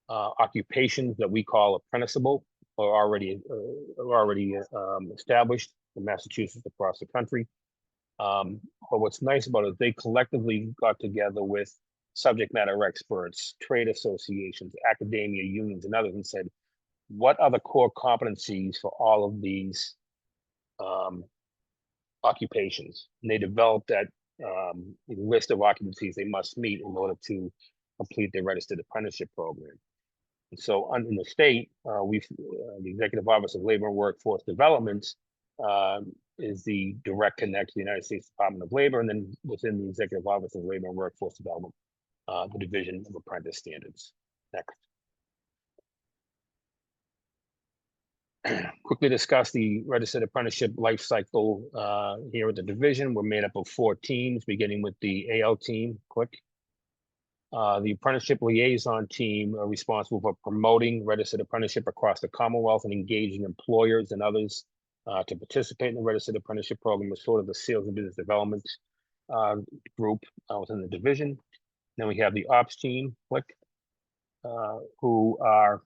occupations that we call apprenticeable or already established in Massachusetts across the country. But what's nice about it, they collectively got together with subject matter experts, trade associations, academia, unions, and others, and said, what are the core competencies for all of these occupations? And they developed that list of occupancies they must meet in order to complete their registered apprenticeship program. And so in the state, the Executive Office of Labor and Workforce Development is the direct connect to the United States Department of Labor, and then within the Executive Office of Labor and Workforce Development, the Division of Apprentice Standards. Next. Quickly discuss the registered apprenticeship life cycle here at the division. We're made up of 4 teams, beginning with the AL team. Click. The apprenticeship liaison team are responsible for promoting registered apprenticeship across the Commonwealth and engaging employers and others to participate in the registered apprenticeship program as sort of the sales and business development group within the division. Then we have the ops team, click, who are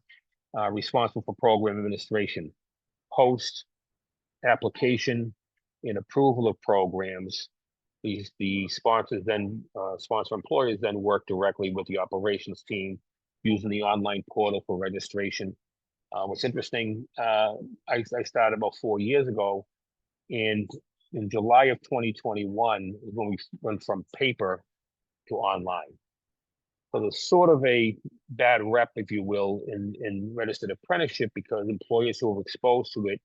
responsible for program administration, post, application, and approval of programs. The sponsors then, sponsor employers then work directly with the operations team using the online portal for registration. What's interesting, I started about 4 years ago, and in July of 2021 is when we went from paper to online. So there's sort of a bad rep, if you will, in registered apprenticeship, because employers who are exposed to it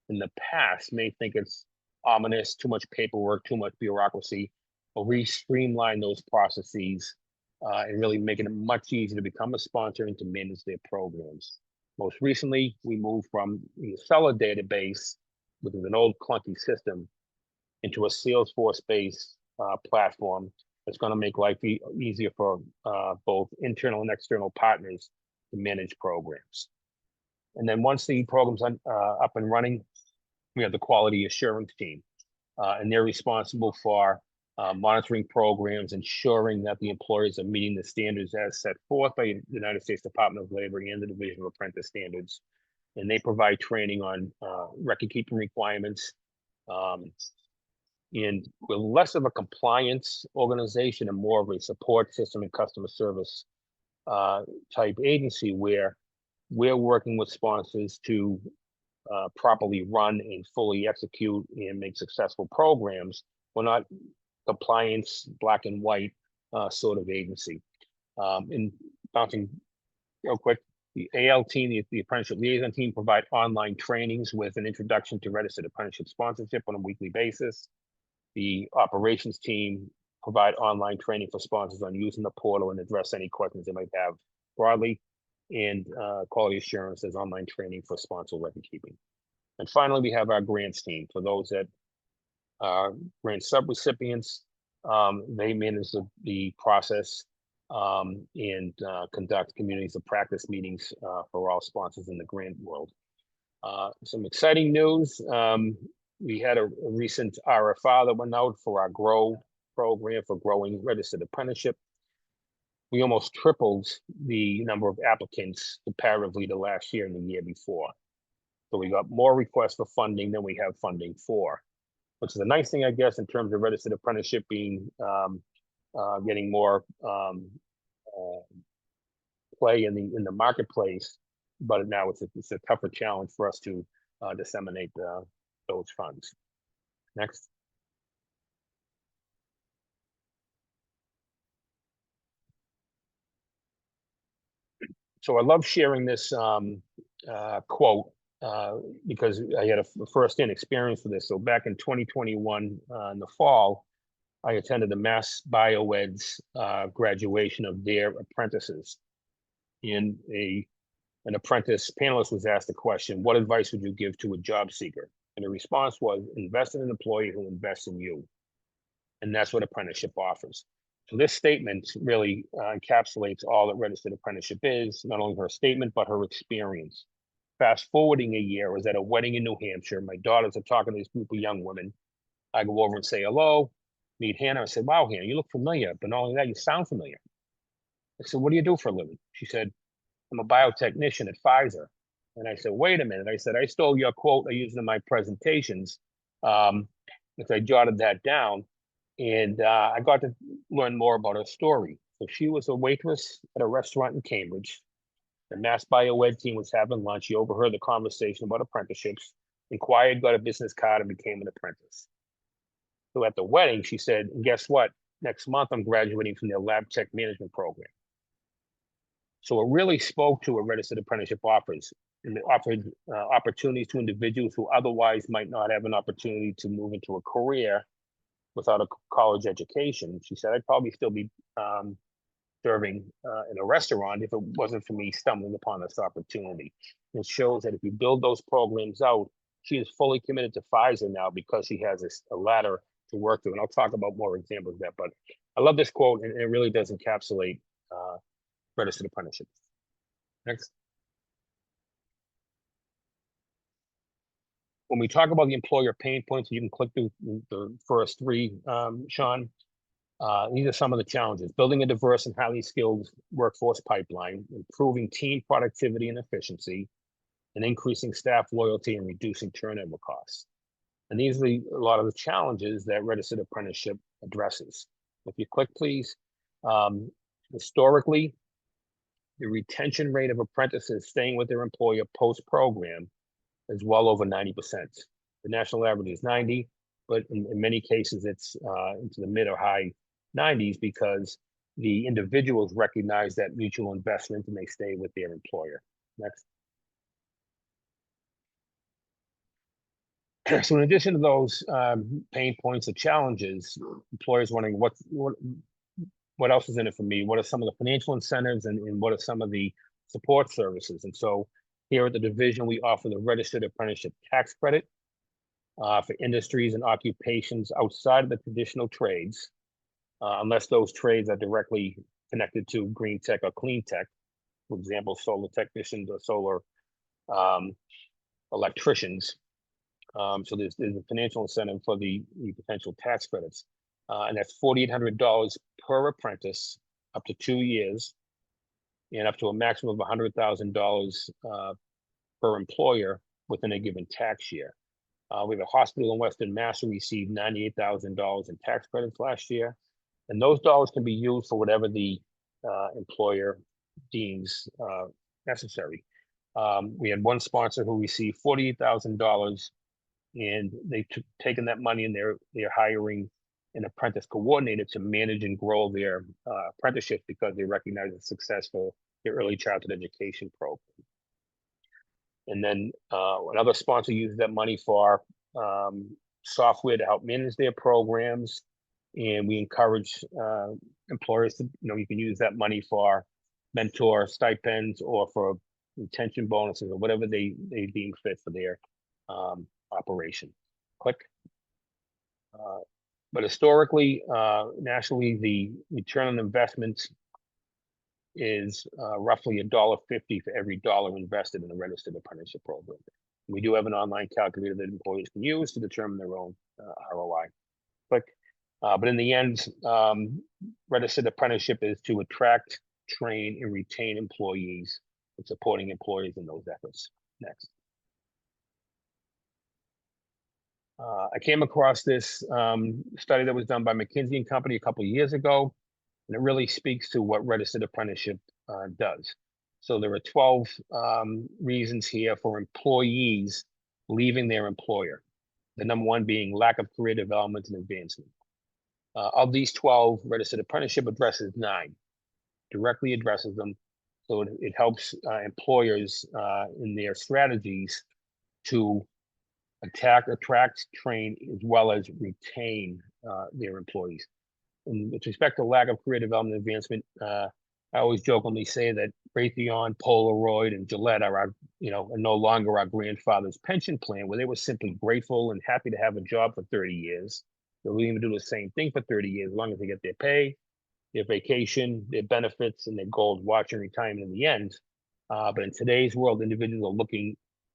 in the past may think it's ominous, too much paperwork, too much bureaucracy. But we streamline those processes and really making it much easier to become a sponsor and to manage their programs. Most recently, we moved from the seller database, which is an old clunky system, into a Salesforce-based platform that's going to make life easier for both internal and external partners to manage programs. And then once the program's up and running, we have the quality assurance team, and they're responsible for monitoring programs, ensuring that the employers are meeting the standards as set forth by the United States Department of Labor and the Division of Apprentice Standards. And they provide training on record-keeping requirements. And we're less of a compliance organization and more of a support system and customer service type agency, where we're working with sponsors to properly run and fully execute and make successful programs. We're not compliance, black and white sort of agency. And bouncing real quick, the AL team, the apprenticeship liaison team, provide online trainings with an introduction to registered apprenticeship sponsorship on a weekly basis. The operations team provide online training for sponsors on using the portal and address any questions they might have broadly. And quality assurance is online training for sponsor record keeping. And finally, we have our grants team. For those that are grant subrecipients, they manage the process and conduct communities of practice meetings for all sponsors in the grant world. Some exciting news. We had a recent RFR that went out for our GROW program for growing registered apprenticeship. We almost tripled the number of applicants comparatively to last year and the year before. So we got more requests for funding than we have funding for, which is a nice thing, I guess, in terms of registered apprenticeship being getting more play in the marketplace. But now it's a tougher challenge for us to disseminate those funds. Next. So I love sharing this quote because I had a first-hand experience with this. So back in 2021, in the fall, I attended the Mass Bioed's graduation of their apprentices. And an apprentice panelist was asked the question, what advice would you give to a job seeker? And the response was, invest in an employee who invests in you. And that's what apprenticeship offers. So this statement really encapsulates all that registered apprenticeship is, not only her statement, but her experience. Fast forwarding a year, I was at a wedding in New Hampshire. My daughters are talking to this group of young women. I go over and say hello, meet Hannah. I said, wow, Hannah, you look familiar, but not only that, you sound familiar. I said, what do you do for a living? She said, I'm a biotechnician at Pfizer. And I said, wait a minute. I said, I stole your quote I used in my presentations because I jotted that down. And I got to learn more about her story. So she was a waitress at a restaurant in Cambridge. The Mass Bioed team was having lunch. She overheard the conversation about apprenticeships, inquired, got a business card, and became an apprentice. So at the wedding, she said, guess what? Next month, I'm graduating from their lab tech management program. So it really spoke to what registered apprenticeship offers, and it offered opportunities to individuals who otherwise might not have an opportunity to move into a career without a college education. She said, I'd probably still be serving in a restaurant if it wasn't for me stumbling upon this opportunity. It shows that if you build those programs out, she is fully committed to Pfizer now because she has a ladder to work through. And I'll talk about more examples of that, but I love this quote, and it really does encapsulate registered apprenticeship. Next. When we talk about the employer pain points, you can click through the first three, Sean. These are some of the challenges: building a diverse and highly skilled workforce pipeline, improving team productivity and efficiency, and increasing staff loyalty and reducing turnover costs. And these are a lot of the challenges that registered apprenticeship addresses. If you click, please. Historically, the retention rate of apprentices staying with their employer post-program is well over 90%. The national average is 90, but in many cases, it's into the mid or high 90s because the individuals recognize that mutual investment and they stay with their employer. Next. So in addition to those pain points or challenges, employers wondering what else is in it for me? What are some of the financial incentives and what are some of the support services? And so here at the division, we offer the registered apprenticeship tax credit for industries and occupations outside of the traditional trades, unless those trades are directly connected to green tech or clean tech. For example, solar technicians or solar electricians. So there's a financial incentive for the potential tax credits. And that's $4,800 per apprentice, up to 2 years, and up to a maximum of $100,000 per employer within a given tax year. We have a hospital in Western Mass who received $98,000 in tax credits last year, and those dollars can be used for whatever the employer deems necessary. We had one sponsor who received $48,000, and they taken that money and they're hiring an apprentice coordinator to manage and grow their apprenticeship because they recognize the success for their early childhood education program. And then another sponsor uses that money for software to help manage their programs. And we encourage employers to, you can use that money for mentor stipends or for retention bonuses or whatever they deem fit for their operation. Click. But historically, nationally, the return on investment is roughly $1.50 for every dollar invested in a registered apprenticeship program. We do have an online calculator that employees can use to determine their own ROI. Click. But in the end, registered apprenticeship is to attract, train, and retain employees and supporting employees in those efforts. Next. I came across this study that was done by McKinsey & Company a couple of years ago, and it really speaks to what registered apprenticeship does. So there are 12 reasons here for employees leaving their employer. The number one being lack of career development and advancement. Of these 12, registered apprenticeship addresses 9, directly addresses them. So it helps employers in their strategies to attract, train, as well as retain their employees. And with respect to lack of career development and advancement, I always jokingly say that Raytheon, Polaroid, and Gillette are no longer our grandfather's pension plan, where they were simply grateful and happy to have a job for 30 years. They'll even do the same thing for 30 years, as long as they get their pay, their vacation, their benefits, and their gold watch and retirement in the end. But in today's world, individuals are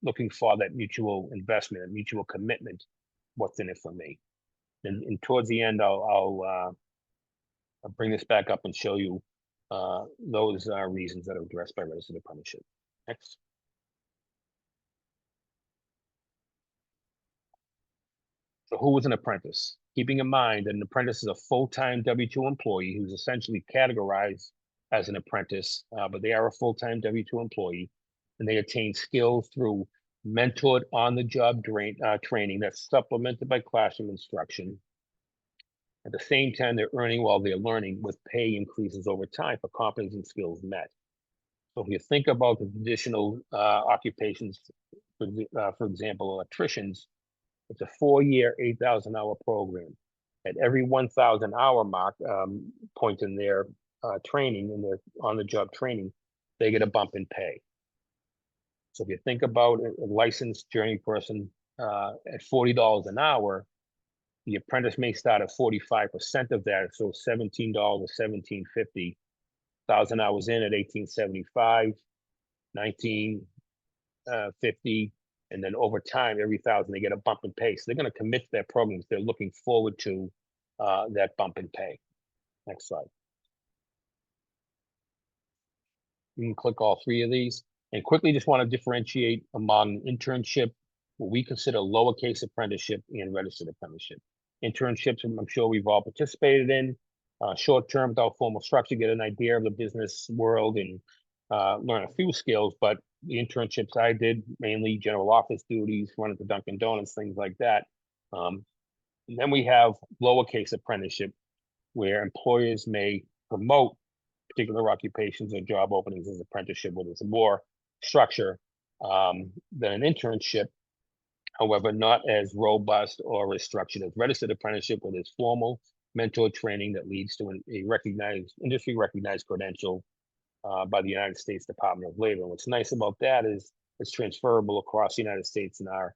looking for that mutual investment, a mutual commitment. What's in it for me? And towards the end, I'll bring this back up and show you those reasons that are addressed by registered apprenticeship. Next. So who is an apprentice? Keeping in mind that an apprentice is a full-time W-2 employee who's essentially categorized as an apprentice, but they are a full-time W-2 employee, and they attain skills through mentored on-the-job training that's supplemented by classroom instruction. At the same time, they're earning while they're learning, with pay increases over time for competence and skills met. So if you think about the traditional occupations, for example, electricians, it's a 4-year, 8,000-hour program. At every 1,000-hour mark point in their training, in their on-the-job training, they get a bump in pay. So if you think about a licensed journey person at $40 an hour, the apprentice may start at 45% of that, so $17 or $17.50. 1,000 hours in at $18.75, $19.50, and then over time, every 1,000 they get a bump in pay. So they're going to commit to their programs. They're looking forward to that bump in pay. Next slide. You can click all 3 of these. And quickly just want to differentiate among internship, what we consider lowercase apprenticeship, and registered apprenticeship. Internships, I'm sure we've all participated in. Short term, without formal structure, get an idea of the business world and learn a few skills. But the internships I did, mainly general office duties, running to Dunkin' Donuts, things like that. And then we have lowercase apprenticeship, where employers may promote particular occupations or job openings as apprenticeship, where there's more structure than an internship. However, not as robust or as structured as registered apprenticeship, where there's formal mentor training that leads to a recognized, industry recognized credential by the United States Department of Labor. And what's nice about that is it's transferable across the United States in our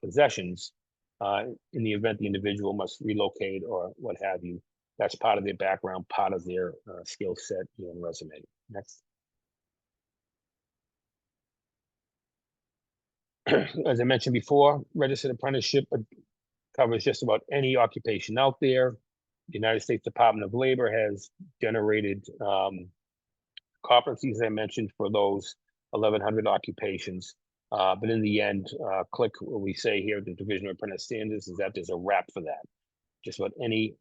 possessions in the event the individual must relocate or what have you. That's part of their background, part of their skill set and resume. Next. As I mentioned before, registered apprenticeship covers just about any occupation out there. The United States Department of Labor has generated competencies I mentioned for those 1,100 occupations. But in the end, click what we say here at the Division of Apprentice Standards is that there's a wrap for that. Just what any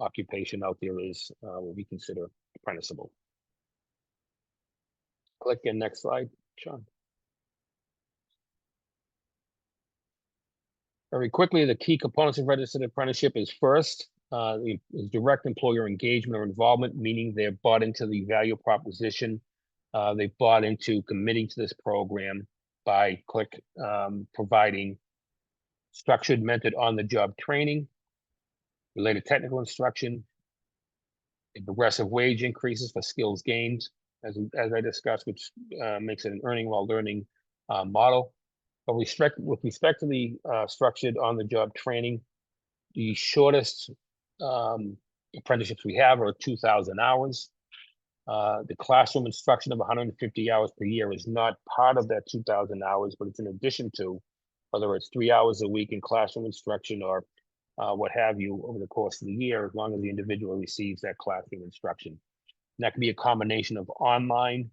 occupation out there is will be considered apprenticeable. Click in next slide, Sean. Very quickly, the key components of registered apprenticeship is first, is direct employer engagement or involvement, meaning they're bought into the value proposition. They've bought into committing to this program by providing structured, mentored on-the-job training, related technical instruction, progressive wage increases for skills gains, as I discussed, which makes it an earning while learning model. But with respect to the structured on-the-job training, the shortest apprenticeships we have are 2,000 hours. The classroom instruction of 150 hours per year is not part of that 2,000 hours, but it's in addition to, whether it's 3 hours a week in classroom instruction or what have you over the course of the year, as long as the individual receives that classroom instruction. And that can be a combination of online,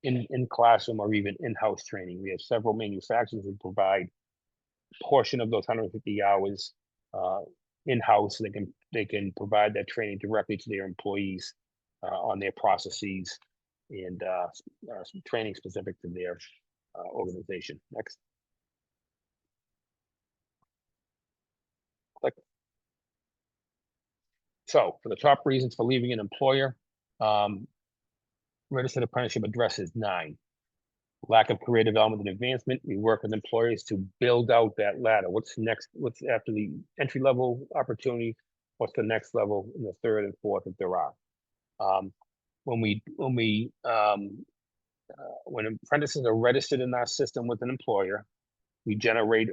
in classroom, or even in-house training. We have several manufacturers who provide a portion of those 150 hours in-house, so they can provide that training directly to their employees on their processes and some training specific to their organization. Next. Click. So for the top reasons for leaving an employer, registered apprenticeship addresses 9. Lack of career development and advancement. We work with employers to build out that ladder. What's next? What's after the entry-level opportunity? What's the next level in the third and fourth, if there are? When apprentices are registered in our system with an employer, we generate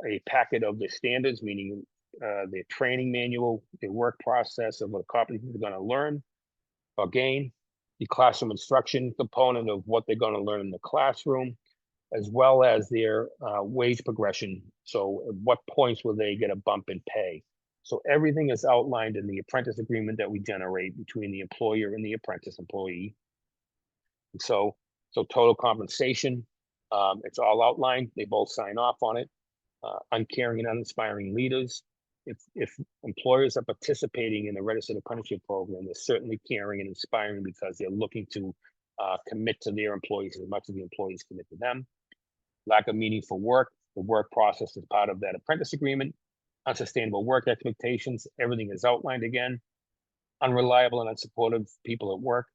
a packet of the standards, meaning their training manual, their work process of what competencies they're going to learn or gain, the classroom instruction component of what they're going to learn in the classroom, as well as their wage progression. So at what points will they get a bump in pay? So everything is outlined in the apprentice agreement that we generate between the employer and the apprentice employee. And so total compensation, it's all outlined. They both sign off on it. Uncaring and uninspiring leaders. If employers are participating in the registered apprenticeship program, they're certainly caring and inspiring because they're looking to commit to their employees as much as the employees commit to them. Lack of meaningful work. The work process is part of that apprentice agreement. Unsustainable work expectations. Everything is outlined again. Unreliable and unsupportive people at work.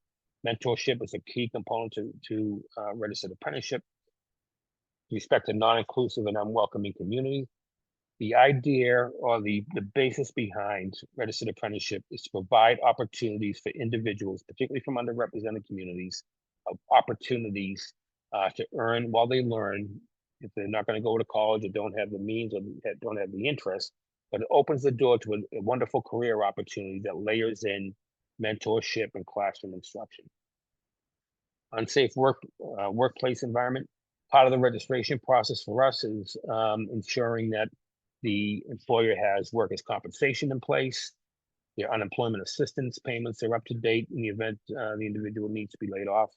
Mentorship is a key component to registered apprenticeship. Respect to non-inclusive and unwelcoming communities. The idea or the basis behind registered apprenticeship is to provide opportunities for individuals, particularly from underrepresented communities, of opportunities to earn while they learn. If they're not going to go to college or don't have the means or don't have the interest, but it opens the door to a wonderful career opportunity that layers in mentorship and classroom instruction. Unsafe workplace environment. Part of the registration process for us is ensuring that the employer has workers' compensation in place, their unemployment assistance payments are up to date in the event the individual needs to be laid off.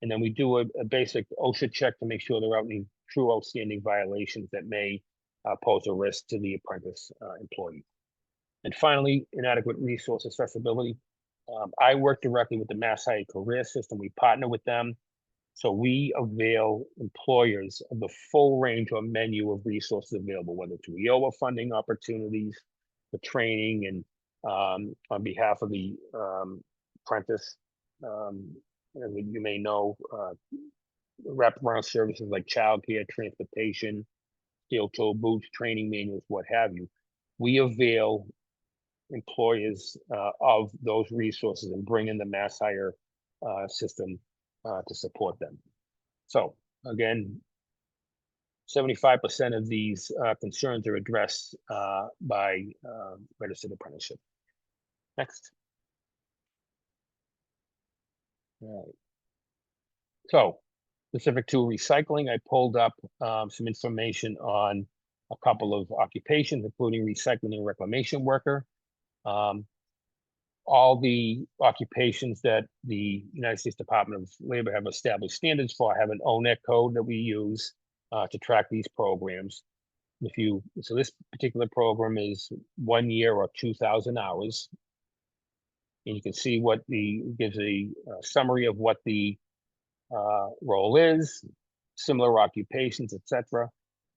And then we do a basic OSHA check to make sure there aren't any true outstanding violations that may pose a risk to the apprentice employee. And finally, inadequate resource accessibility. I work directly with the MassDEP career system. We partner with them. So we avail employers of the full range or menu of resources available, whether it's WIOA funding opportunities for training and on behalf of the apprentice. As you may know, wraparound services like childcare, transportation, steel-toe boots, training manuals, what have you. We avail employers of those resources and bring in the MassHire system to support them. So again, 75% of these concerns are addressed by registered apprenticeship. Next. All right. So specific to recycling, I pulled up some information on a couple of occupations, including recycling and reclamation worker. all the occupations that the United States Department of Labor have established standards for have an ONET code that we use to track these programs. So this particular program is 1 year or 2,000 hours. And you can see gives a summary of what the role is, similar occupations, etc.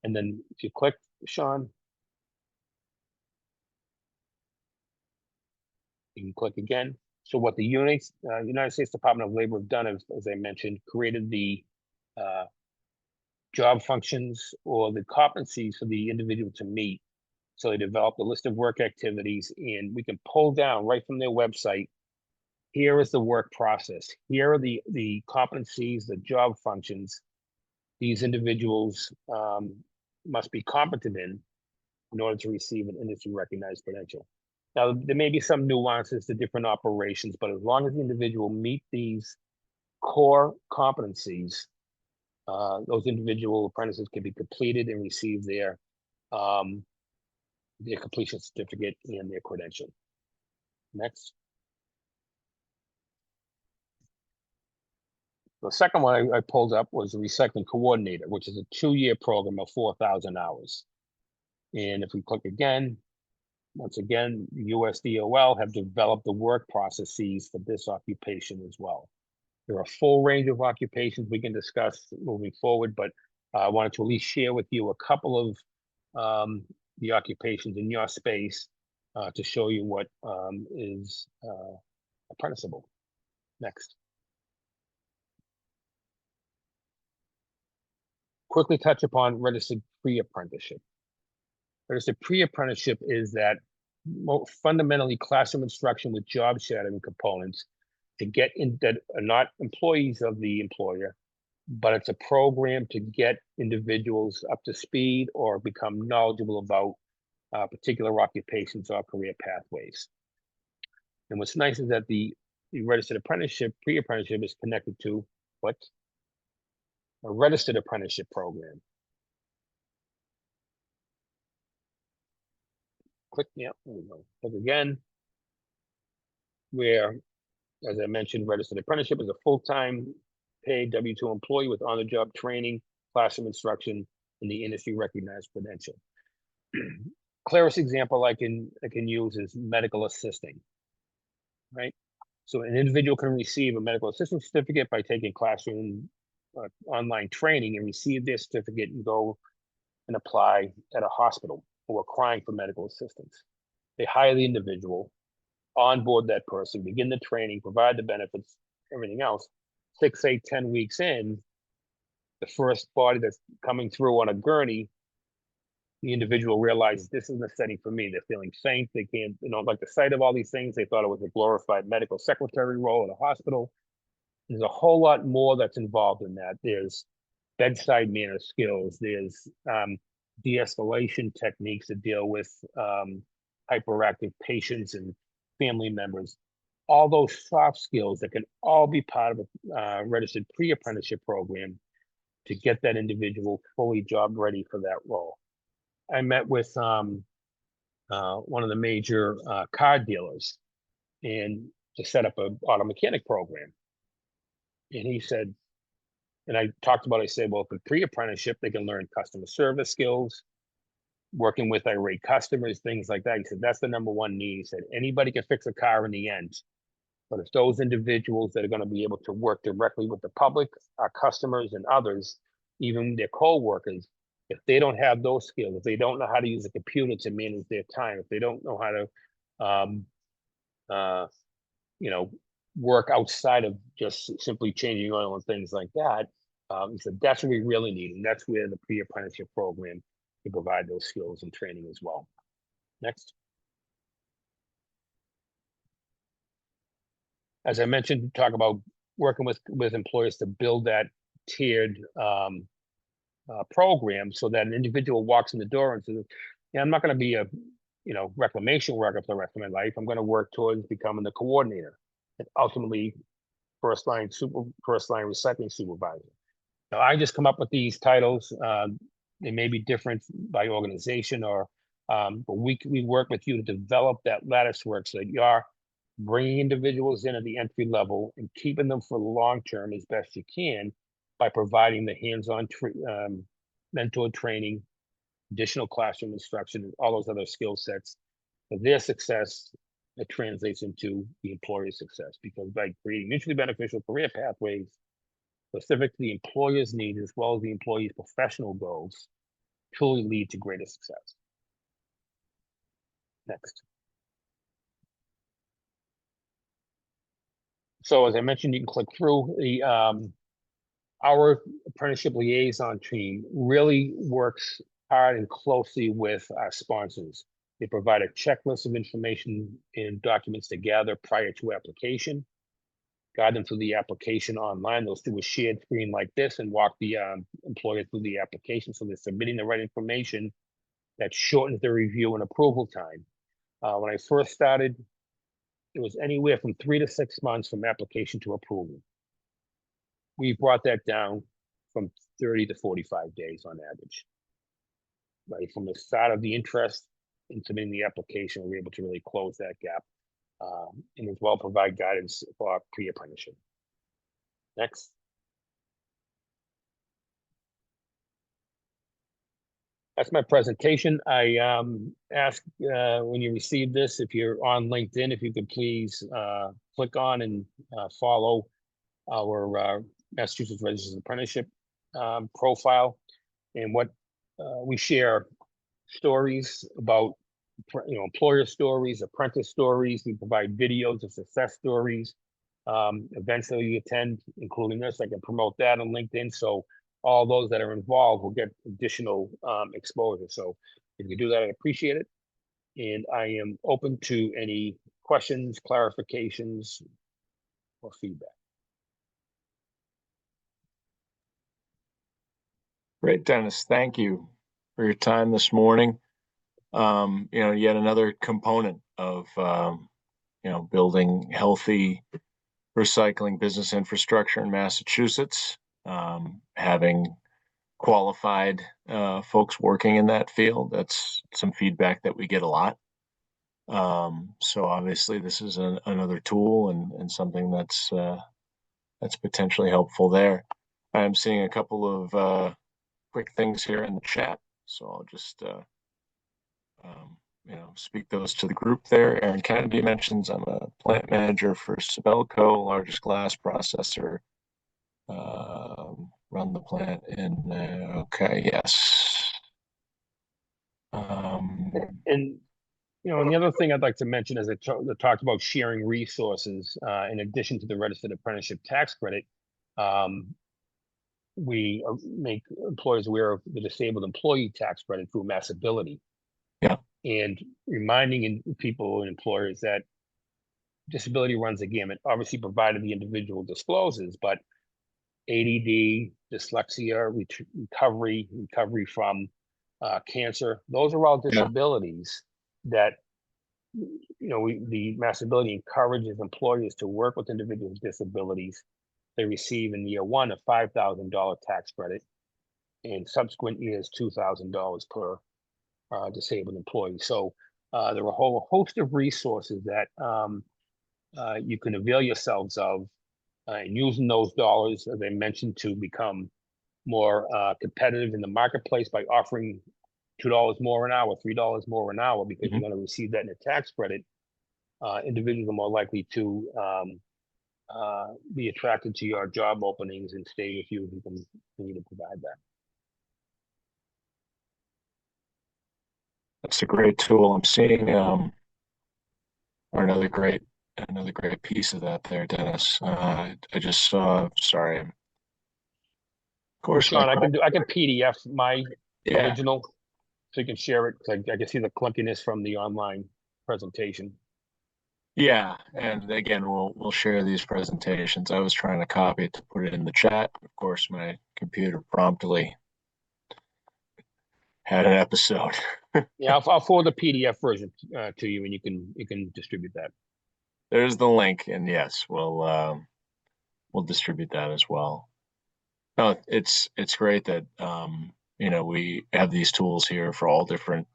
And then if you click, Sean, you can click again. So what the United States Department of Labor have done, as I mentioned, created the job functions or the competencies for the individual to meet. So they developed a list of work activities, and we can pull down right from their website. Here is the work process. Here are the competencies, the job functions these individuals must be competent in order to receive an industry recognized credential. Now, there may be some nuances to different operations, but as long as the individual meet these core competencies, those individual apprentices can be completed and receive their completion certificate and their credential. Next. The second one I pulled up was the recycling coordinator, which is a 2-year program of 4,000 hours. And if we click again, once again, the USDOL have developed the work processes for this occupation as well. There are a full range of occupations we can discuss moving forward, but I wanted to at least share with you a couple of the occupations in your space to show you what is apprenticeable. Next. Quickly touch upon registered pre-apprenticeship. Registered pre-apprenticeship is that fundamentally classroom instruction with job shadowing components to get in that are not employees of the employer, but it's a program to get individuals up to speed or become knowledgeable about particular occupations or career pathways. And what's nice is that the registered apprenticeship, pre-apprenticeship is connected to what? A registered apprenticeship program. Click, yeah, there we go. Click again. Where, as I mentioned, registered apprenticeship is a full-time paid W-2 employee with on-the-job training, classroom instruction, and the industry recognized credential. Clearest example I can use is medical assisting, right? So an individual can receive a medical assisting certificate by taking classroom online training and receive their certificate and go and apply at a hospital who are crying for medical assistance. They hire the individual, onboard that person, begin the training, provide the benefits, everything else. 6, 8, 10 weeks in, the first body that's coming through on a gurney, the individual realizes this isn't a setting for me. They're feeling faint. They can't, like the sight of all these things. They thought it was a glorified medical secretary role at a hospital. There's a whole lot more that's involved in that. There's bedside manner skills. There's de-escalation techniques to deal with hyperactive patients and family members. All those soft skills that can all be part of a registered pre-apprenticeship program to get that individual fully job ready for that role. I met with one of the major car dealers and to set up an auto mechanic program. And he said, and I talked about, I said, well, for pre-apprenticeship, they can learn customer service skills, working with irate customers, things like that. He said, that's the #1 need. He said, anybody can fix a car in the end. But it's those individuals that are going to be able to work directly with the public, our customers and others, even their co-workers, if they don't have those skills, if they don't know how to use a computer to manage their time, if they don't know how to, work outside of just simply changing oil and things like that, he said, that's what we really need. And that's where the pre-apprenticeship program can provide those skills and training as well. Next. As I mentioned, talk about working with employers to build that tiered program so that an individual walks in the door and says, yeah, I'm not going to be a reclamation worker for the rest of my life. I'm going to work towards becoming the coordinator and ultimately first line recycling supervisor. Now, I just come up with these titles. They may be different by organization, but we work with you to develop that lattice work so that bringing individuals in at the entry level and keeping them for the long term as best you can by providing the hands-on mentor training, additional classroom instruction, and all those other skill sets. For their success, it translates into the employer's success, because by creating mutually beneficial career pathways specific to the employer's needs as well as the employee's professional goals, truly lead to greater success. Next. So as I mentioned, you can click through the our apprenticeship liaison team really works hard and closely with our sponsors. They provide a checklist of information and documents to gather prior to application, guide them through the application online. They'll do a shared screen like this and walk the employer through the application, so they're submitting the right information. That shortens the review and approval time. When I first started, it was anywhere from 3 to 6 months from application to approval. We brought that down from 30 to 45 days on average. Right from the start of the interest in submitting the application, we were able to really close that gap, and as well provide guidance for our pre-apprenticeship. Next. That's my presentation. I ask when you receive this, if you're on LinkedIn, if you could please click on and follow our Massachusetts Registered Apprenticeship profile, and what we share stories about, employer stories, apprentice stories. We provide videos of success stories, events that we attend, including this. I can promote that on LinkedIn, so all those that are involved will get additional exposure. So if you do that, I'd appreciate it. And I am open to any questions, clarifications, or feedback. Great, Dennis. Thank you for your time this morning. Yet another component of, building healthy recycling business infrastructure in Massachusetts, having qualified folks working in that field. That's some feedback that we get a lot. So obviously this is another tool and something that's potentially helpful there. I'm seeing a couple of quick things here in the chat, so I'll just speak those to the group there. Aaron Kennedy mentions I'm a plant manager for Sibelco, largest glass processor. Run the plant in okay, yes. And the other thing I'd like to mention is I talked about sharing resources. In addition to the registered apprenticeship tax credit, we make employers aware of the disabled employee tax credit through MassAbility. Yeah. And reminding people and employers that disability runs the gamut, obviously provided the individual discloses, but ADD, dyslexia, recovery from cancer, those are all disabilities that the MassAbility encourages employers to work with individuals with disabilities. They receive in year one a $5,000 tax credit, and subsequent years $2,000 per disabled employee. So there are a whole host of resources that you can avail yourselves of, and using those dollars, as I mentioned, to become more competitive in the marketplace by offering $2 more an hour, $3 more an hour, because you're going to receive that in a tax credit. Individuals are more likely to be attracted to your job openings and stay with you if you can continue to provide that. That's a great tool. I'm seeing another great piece of that there, Dennis. I just saw. Sorry. Of course, Sean, I can PDF my original, so you can share it. I can see the clunkiness from the online presentation. Yeah, and again, we'll share these presentations. I was trying to copy it to put it in the chat. Of course, my computer promptly had an episode. Yeah, I'll forward the PDF version to you, and you can distribute that. There's the link, and yes, we'll distribute that as well. No, it's great that we have these tools here for all different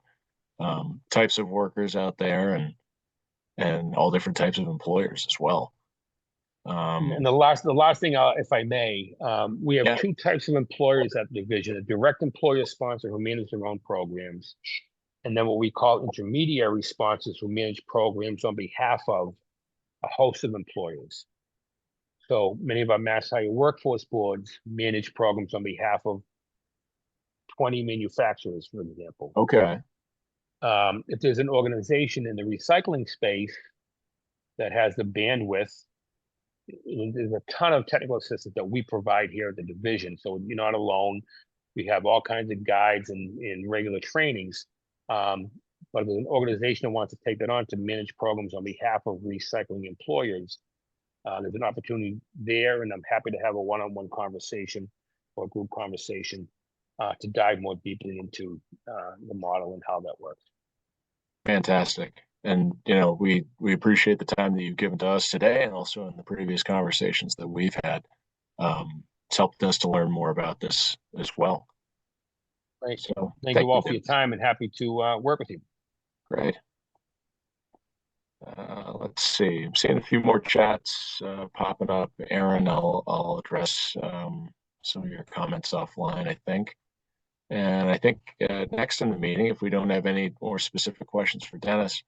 types of workers out there, and and all different types of employers as well. And the last thing, if I may, we have Yeah. two types of employers at the division: a direct employer sponsor who manage their own programs, and then what we call intermediary sponsors who manage programs on behalf of a host of employers. So many of our Mass Hire workforce boards manage programs on behalf of 20 manufacturers, for example. Okay. If there's an organization in the recycling space that has the bandwidth, there's a ton of technical assistance that we provide here at the division. So you're not alone. We have all kinds of guides and regular trainings. But if there's an organization that wants to take that on to manage programs on behalf of recycling employers, there's an opportunity there, and I'm happy to have a one-on-one conversation or a group conversation to dive more deeply into the model and how that works. Fantastic. And, we appreciate the time that you've given to us today and also in the previous conversations that we've had. It's helped us to learn more about this as well. Great. So Thank you all for your time, and happy to work with you. Great. Let's see. I'm seeing a few more chats popping up. Aaron, I'll address some of your comments offline, I think. And I think next in the meeting, if we don't have any more specific questions for Dennis,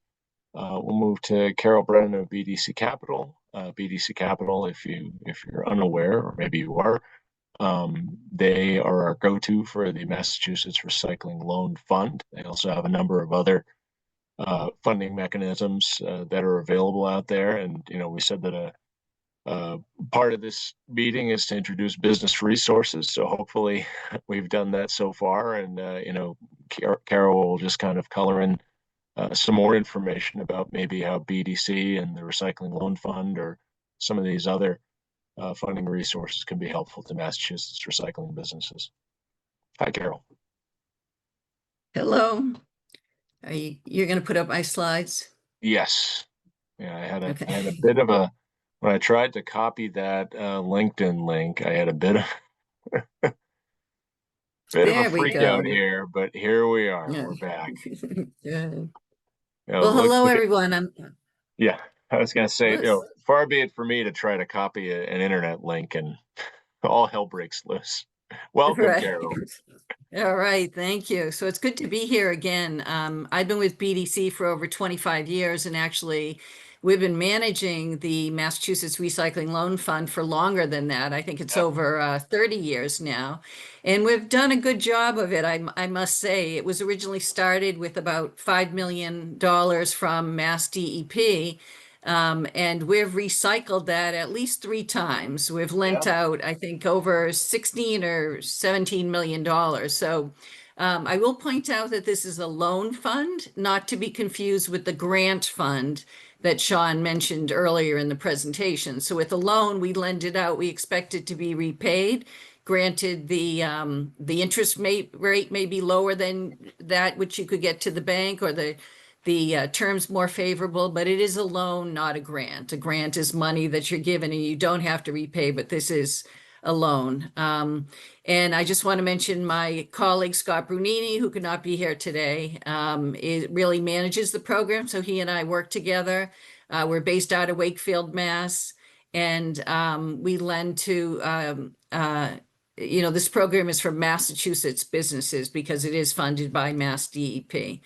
we'll move to Carol Brennan of BDC Capital. BDC Capital, if you're unaware, or maybe you are, they are our go-to for the Massachusetts Recycling Loan Fund. They also have a number of other funding mechanisms that are available out there. And, we said that part of this meeting is to introduce business resources. So hopefully we've done that so far. And, Carol will just kind of color in some more information about maybe how BDC and the Recycling Loan Fund or some of these other funding resources can be helpful to Massachusetts recycling businesses. Hi, Carol. Hello. You're going to put up my slides? Yes. Yeah, I had Okay. a bit of a, when I tried to copy that LinkedIn link, I had a bit of There we freak go. out here, but here we are. Yeah. We're back. Good. Well, hello, everyone. Yeah, I was gonna say, Yes. far be it for me to try to copy an internet link and all hell breaks loose. Welcome, Right. Carol. All right, thank you. So it's good to be here again. I've been with BDC for over 25 years, and actually we've been managing the Massachusetts Recycling Loan Fund for longer than that. I think it's over 30 years now. And we've done a good job of it, I must say. It was originally started with about $5 million from MassDEP. And we've recycled that at least 3 times. We've lent out, I think, over 16 or 17 million dollars. So I will point out that this is a loan fund, not to be confused with the grant fund that Sean mentioned earlier in the presentation. So with a loan, we lend it out, we expect it to be repaid. Granted, the interest rate may be lower than that which you could get to the bank, or the terms more favorable, but it is a loan, not a grant. A grant is money that you're given and you don't have to repay, but this is a loan. And I just want to mention my colleague, Scott Brunini, who could not be here today, really manages the program. So he and I work together. We're based out of Wakefield, Mass. And we lend to, this program is for Massachusetts businesses because it is funded by MassDEP.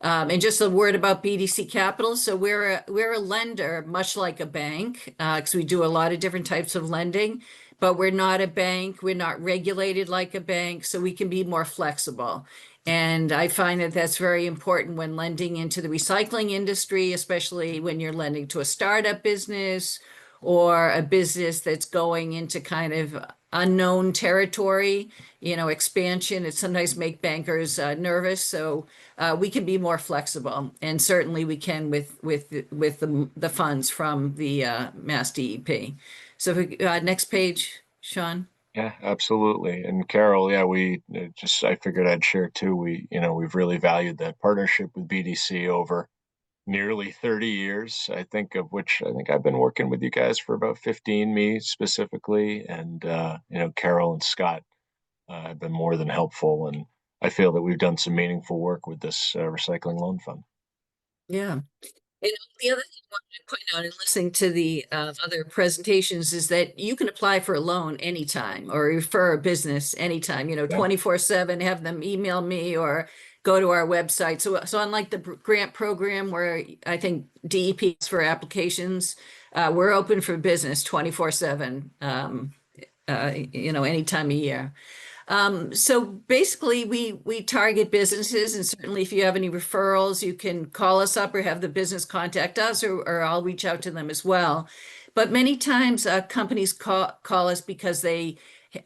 And just a word about BDC Capital. So we're a lender, much like a bank, because we do a lot of different types of lending, but we're not a bank. We're not regulated like a bank, so we can be more flexible. And I find that that's very important when lending into the recycling industry, especially when you're lending to a startup business or a business that's going into kind of unknown territory, expansion. It sometimes make bankers nervous. So we can be more flexible, and certainly we can with the funds from the MassDEP. So next page, Sean. Yeah, absolutely. And Carol, yeah, I figured I'd share too. We've really valued that partnership with BDC over nearly 30 years, I think I've been working with you guys for about 15, me specifically. And, Carol and Scott have been more than helpful. And I feel that we've done some meaningful work with this recycling loan fund. Yeah. And the other thing I wanted to point out in listening to the other presentations is that you can apply for a loan anytime or refer a business anytime, 24/7, have them email me or go to our website. So unlike the grant program where I think DEP is for applications, we're open for business 24/7, any time of year. So basically, we target businesses, and certainly if you have any referrals, you can call us up or have the business contact us, or I'll reach out to them as well. But many times, companies call us because they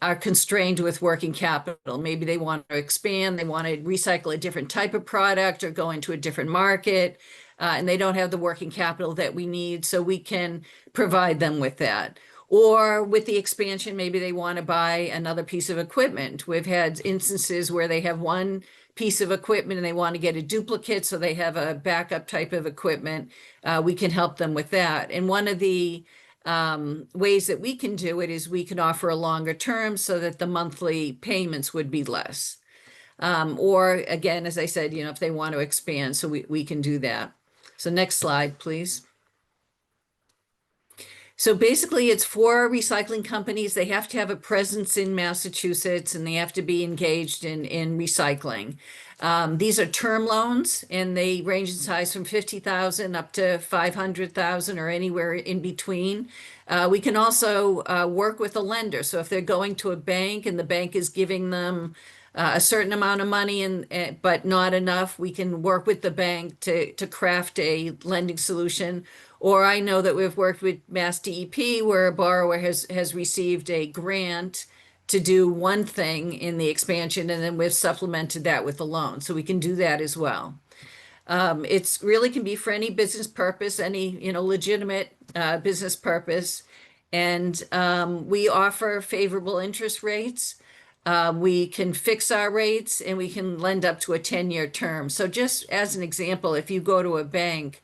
are constrained with working capital. Maybe they want to expand, they want to recycle a different type of product or go into a different market, and they don't have the working capital that we need, so we can provide them with that. Or with the expansion, maybe they want to buy another piece of equipment. We've had instances where they have one piece of equipment and they want to get a duplicate, so they have a backup type of equipment. We can help them with that. And one of the ways that we can do it is we can offer a longer term so that the monthly payments would be less. Or again, as I said, if they want to expand, so we can do that. So next slide, please. So basically, it's for recycling companies. They have to have a presence in Massachusetts and they have to be engaged in recycling. These are term loans and they range in size from 50,000 up to 500,000 or anywhere in between. We can also work with a lender. So if they're going to a bank and the bank is giving them a certain amount of money but not enough, we can work with the bank to craft a lending solution. Or I know that we've worked with MassDEP where a borrower has received a grant to do one thing in the expansion, and then we've supplemented that with a loan. So we can do that as well. It's really can be for any business purpose, any legitimate business purpose. And we offer favorable interest rates. We can fix our rates and we can lend up to a 10-year term. So just as an example, if you go to a bank,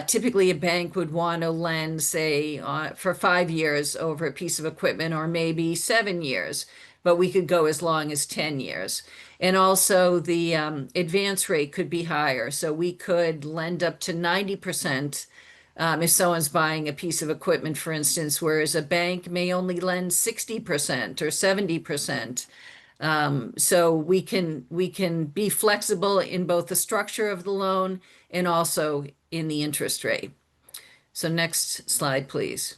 typically a bank would want to lend, say, for 5 years over a piece of equipment or maybe 7 years, but we could go as long as 10 years. And also the advance rate could be higher. So we could lend up to 90% if someone's buying a piece of equipment, for instance, whereas a bank may only lend 60% or 70%. So we can be flexible in both the structure of the loan and also in the interest rate. So next slide, please.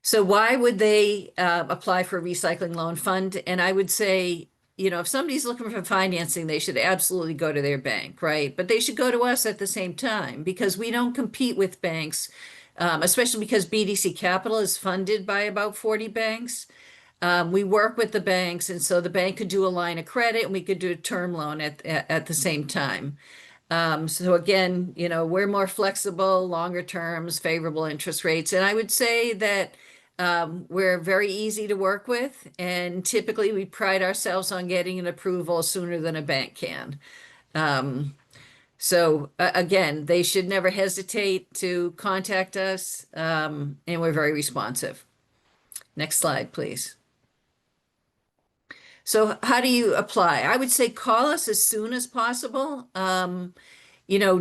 So why would they apply for a recycling loan fund? And I would say, if somebody's looking for financing, they should absolutely go to their bank, right? But they should go to us at the same time because we don't compete with banks, especially because BDC Capital is funded by about 40 banks. We work with the banks, and so the bank could do a line of credit and we could do a term loan at the same time. So again, we're more flexible, longer terms, favorable interest rates. And I would say that we're very easy to work with, and typically we pride ourselves on getting an approval sooner than a bank can. So again, they should never hesitate to contact us, and we're very responsive. Next slide, please. So how do you apply? I would say call us as soon as possible,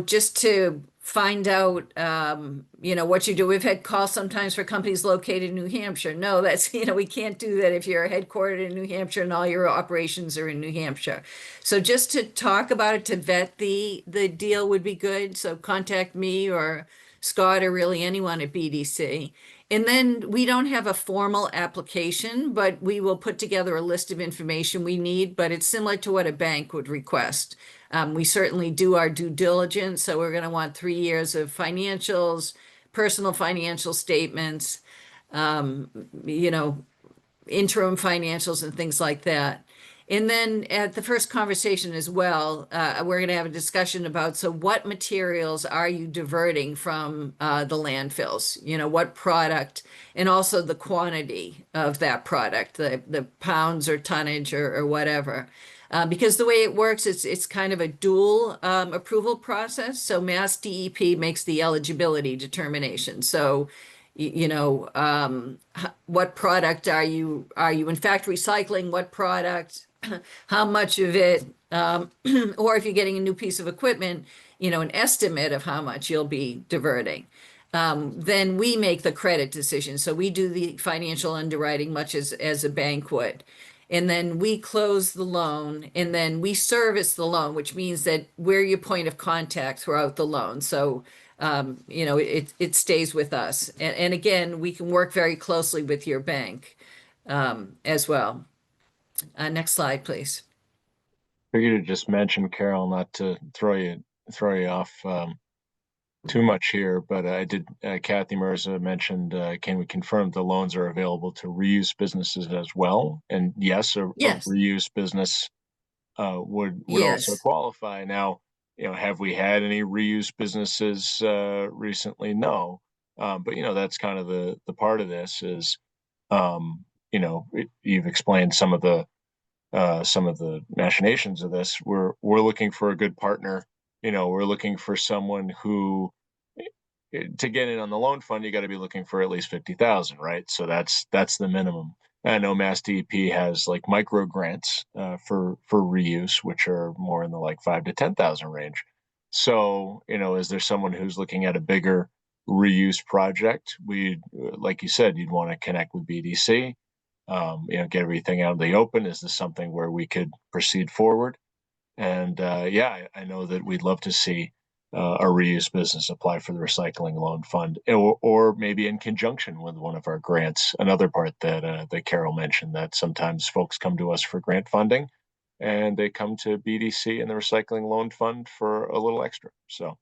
just to find out, what you do. We've had calls sometimes for companies located in New Hampshire. No, that's, we can't do that if you're headquartered in New Hampshire and all your operations are in New Hampshire. So just to talk about it, to vet the deal would be good. So contact me or Scott or really anyone at BDC. And then we don't have a formal application, but we will put together a list of information we need, but it's similar to what a bank would request. We certainly do our due diligence, so we're going to want 3 years of financials, personal financial statements, interim financials and things like that. And then at the first conversation as well, we're going to have a discussion about, so what materials are you diverting from the landfills? What product, and also the quantity of that product, the pounds or tonnage or whatever. Because the way it works, it's kind of a dual approval process. So MassDEP makes the eligibility determination. So what product are you in fact recycling? What product? how much of it, or if you're getting a new piece of equipment, an estimate of how much you'll be diverting. Then we make the credit decision. So we do the financial underwriting much as a bank would. And then we close the loan and then we service the loan, which means that we're your point of contact throughout the loan. So, it stays with us. And again, we can work very closely with your bank as well. Next slide, please. For you to just mention, Carol, not to throw you off too much here, but I did. Kathy Mirza mentioned, can we confirm the loans are available to reuse businesses as well? And yes, a Yes. reuse business would also Yes. qualify. Now, have we had any reuse businesses recently? No, but that's kind of the part of this is, you've explained some of the machinations of this. We're looking for a good partner. We're looking for someone who, to get in on the loan fund, you got to be looking for at least 50,000, right? So that's the minimum. I know MassDEP has like micro grants for reuse, which are more in the like 5 to 10,000 range. So is there someone who's looking at a bigger reuse project? Like you said, you'd want to connect with BDC. Get everything out in the open. Is this something where we could proceed forward? And I know that we'd love to see a reuse business apply for the recycling loan fund, or maybe in conjunction with one of our grants. Another part that Carol mentioned, that sometimes folks come to us for grant funding, and they come to BDC and the recycling loan fund for a little extra. So.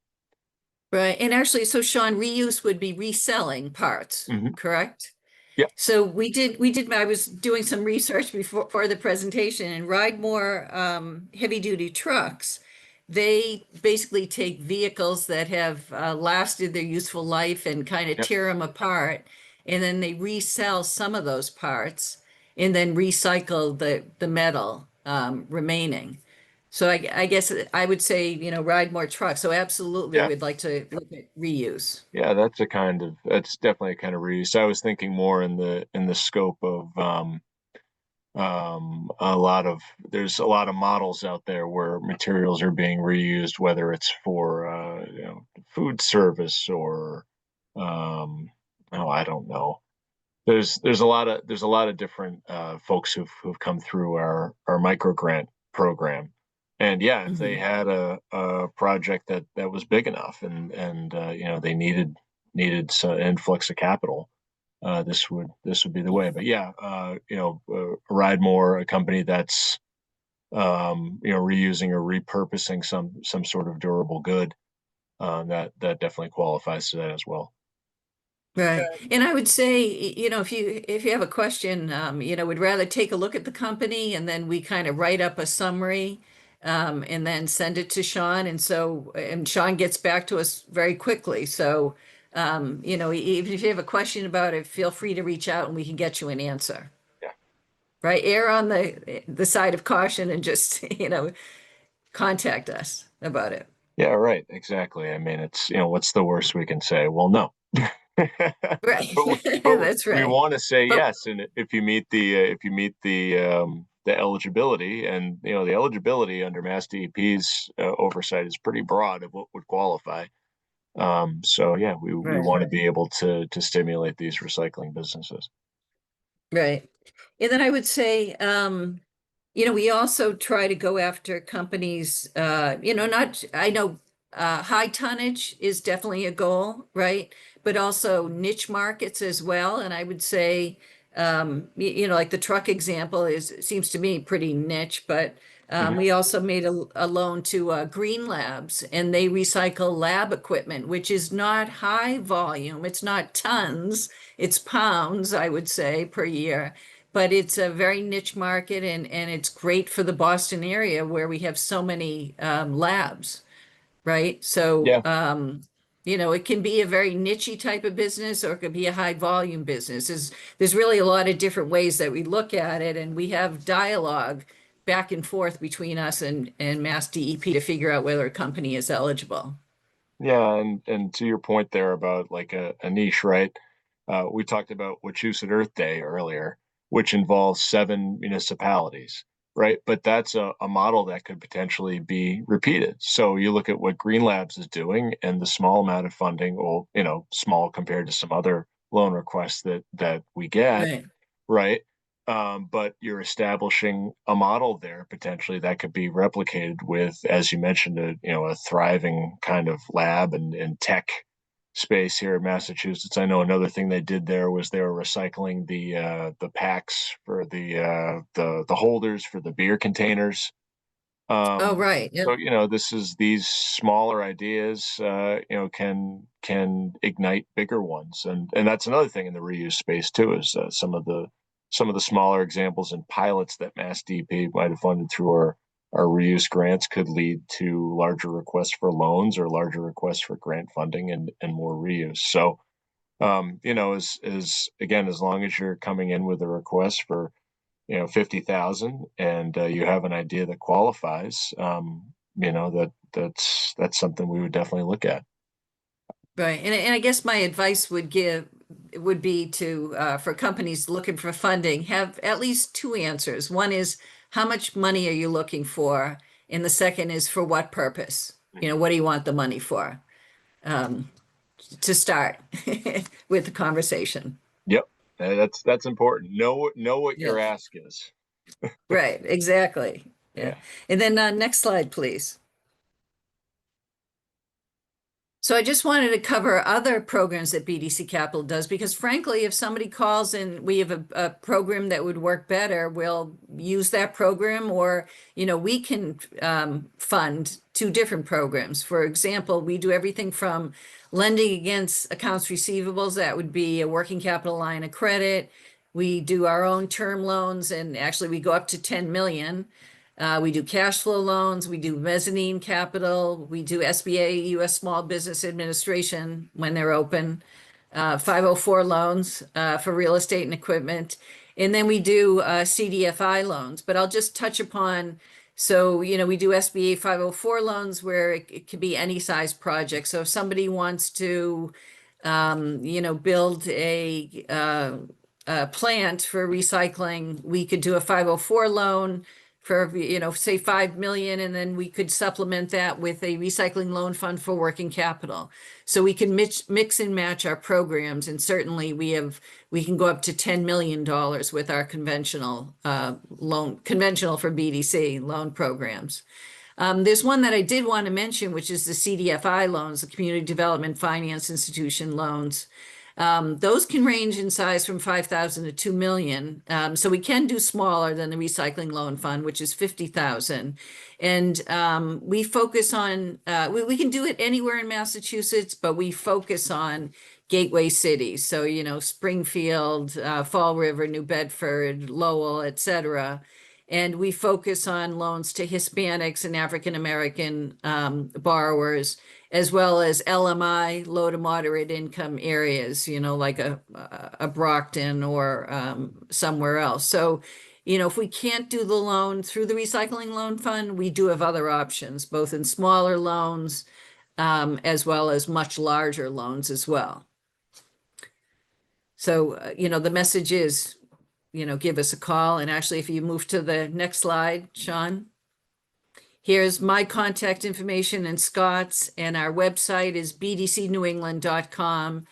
Right. And actually, so Sean, reuse would be reselling parts, correct? Yeah. So I was doing some research before for the presentation, and Ridemore heavy duty trucks, they basically take vehicles that have lasted their useful life and kind of Yep. tear them apart, and then they resell some of those parts and then recycle the metal remaining. So I guess I would say, ride more trucks. So absolutely, Yeah. we'd like to look at reuse. Yeah, that's definitely a kind of reuse. I was thinking more in the scope of there's a lot of models out there where materials are being reused, whether it's for food service or oh, I don't know. There's a lot of different folks who've come through our micro grant program. And yeah, if they had a project that was big enough and they needed some influx of capital, this would be the way. But yeah, Ridemore, a company that's reusing or repurposing some sort of durable good, that definitely qualifies to that as well. Right. And I would say, if you have a question, we'd rather take a look at the company and then we kind of write up a summary, and then send it to Sean. And Sean gets back to us very quickly. So, even if you have a question about it, feel free to reach out and we can get you an answer. Yeah. Right. Err on the side of caution and just, contact us about it. Yeah, right. Exactly. I mean, it's, what's the worst we can say? Well, no. Right. But That's we right. want to say But- yes, and if you meet the eligibility, and the eligibility under Mass DEP's oversight is pretty broad of what would qualify. So yeah, we Right. want to be able to stimulate these recycling businesses. Right. And then I would say, we also try to go after companies, I know high tonnage is definitely a goal, right? But also niche markets as well. And I would say, like the truck example seems to me pretty niche, but we also made a loan to Green Labs, and they recycle lab equipment, which is not high volume. It's not tons, it's pounds, I would say, per year. But it's a very niche market, and it's great for the Boston area where we have so many labs, right? So, Yeah. it can be a very nichey type of business, or it could be a high volume business. There's really a lot of different ways that we look at it, and we have dialogue back and forth between us and Mass DEP to figure out whether a company is eligible. Yeah, and to your point there about like a niche, right? We talked about Wachusett Earth Day earlier, which involves 7 municipalities. right? But that's a model that could potentially be repeated. So you look at what Green Labs is doing and the small amount of funding, or, you know, small compared to some other loan requests that we get, Right. right? But you're establishing a model there potentially that could be replicated with, as you mentioned, a thriving kind of lab and tech space here in Massachusetts. I know another thing they did there was they were recycling the packs for the holders for the beer containers. Oh, right. So Yep. these smaller ideas can ignite bigger ones, and that's another thing in the reuse space too, is some of the smaller examples and pilots that MassDEP might have funded through our reuse grants could lead to larger requests for loans or larger requests for grant funding and more reuse. So as again, as long as you're coming in with a request for 50,000 and you have an idea that qualifies, that's something we would definitely look at. Right. And I guess my advice would be to for companies looking for funding, have at least two answers. One is, how much money are you looking for? And the second is, for what purpose? What do you want the money for? Um, to start with the conversation. Yep. That's important. Know what your Yes. ask is. Right, exactly. Yeah. Yeah. And then next slide, please. So I just wanted to cover other programs that BDC Capital does, because frankly, if somebody calls and we have a program that would work better, we'll use that program, or, we can fund two different programs. For example, we do everything from lending against accounts receivables, that would be a working capital line of credit. We do our own term loans, and actually we go up to 10 million. We do cash flow loans, we do mezzanine capital, we do SBA, US Small Business Administration when they're open, 504 loans for real estate and equipment. And then we do CDFI loans, but I'll just touch upon, so, we do SBA 504 loans where it could be any size project. So if somebody wants to, build a plant for recycling, we could do a 504 loan for, say 5 million, and then we could supplement that with a recycling loan fund for working capital. So we can mix and match our programs, and certainly we can go up to $10 million with our conventional for BDC loan programs. There's one that I did want to mention, which is the CDFI loans, the Community Development Finance Institution loans. Those can range in size from 5,000 to 2 million. So we can do smaller than the recycling loan fund, which is 50,000. And we focus on, we can do it anywhere in Massachusetts, but we focus on gateway cities. So, Springfield, Fall River, New Bedford, Lowell, et cetera. And we focus on loans to Hispanics and African American borrowers, as well as LMI, low to moderate income areas, like a Brockton or somewhere else. So, if we can't do the loan through the recycling loan fund, we do have other options, both in smaller loans as well as much larger loans as well. So, the message is, give us a call. And actually, if you move to the next slide, Sean. Here's my contact information and Scott's, and our website is bdcnewengland.com.